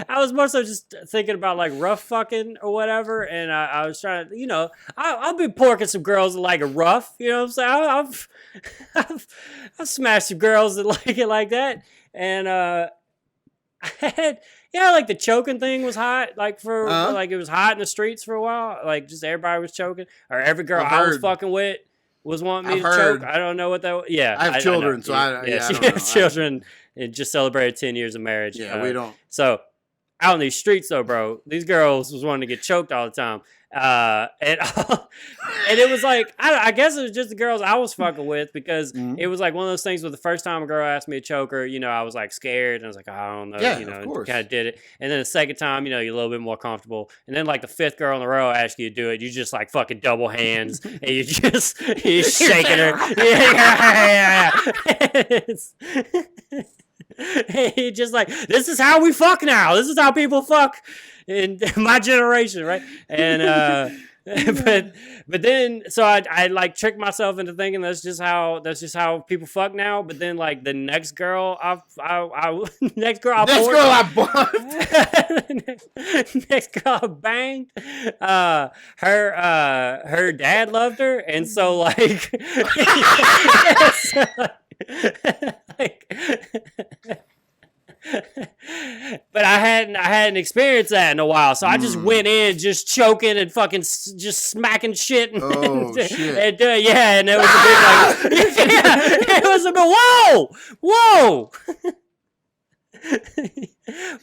Speaker 2: I was more so just thinking about like rough fucking or whatever, and I was trying to, you know, I've been porking some girls that like it rough, you know what I'm saying? I've smashed some girls that like it like that, and I had. Yeah, like the choking thing was hot. Like for like it was hot in the streets for a while. Like just everybody was choking, or every girl I was fucking with was wanting me to choke. I don't know what that was. Yeah,
Speaker 3: I have children, so I don't
Speaker 2: she
Speaker 3: know.
Speaker 2: has children and just celebrated 10 years of marriage.
Speaker 3: Yeah, we don't.
Speaker 2: So out in these streets though, bro, these girls was wanting to get choked all the time. And it was like, I guess it was just the girls I was fucking with because it was like one of those things where the first time a girl asked me to choke her, you know, I was like scared and I was like, I don't know,
Speaker 3: Yeah,
Speaker 2: you know,
Speaker 3: of course.
Speaker 2: kind of did it. And then the second time, you know, you're a little bit more comfortable. And then like the fifth girl in a row asks you to do it, you just like fucking double hands and you're shaking her. Yeah. It's, he just like, this is how we fuck now. This is how people fuck in my generation, right? And but then so I like tricked myself into thinking that's just how people fuck now. But then like the next girl I banged, her dad loved her, and so like, but I hadn't experienced that in a while, so I just went in just choking and fucking just smacking shit and,
Speaker 3: shit.
Speaker 2: and yeah, and it was a bit like yeah, it was a bit whoa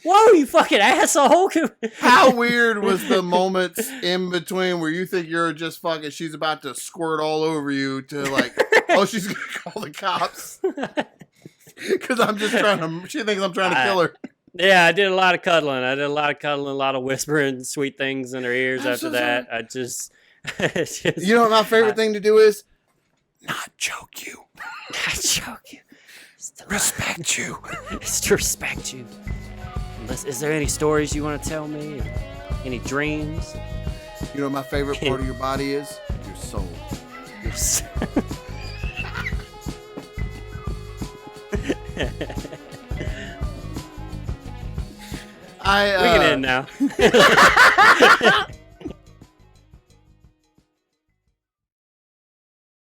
Speaker 2: whoa, you fucking asshole.
Speaker 3: How weird was the moments in between where you think you're just fucking, she's about to squirt all over you to like, oh, she's gonna call the cops. Because she thinks I'm trying to kill her.
Speaker 2: Yeah, I did a lot of cuddling. A lot of whispering sweet things in her ears after that.
Speaker 3: Sorry.
Speaker 2: I just...
Speaker 3: You know what my favorite thing to do is? Not choke you.
Speaker 2: Not choke you.
Speaker 3: Respect you.
Speaker 2: It's to respect you. Is there any stories you want to tell me? Any dreams?
Speaker 3: You know what my favorite part of your body is? Your soul.
Speaker 2: We can end now.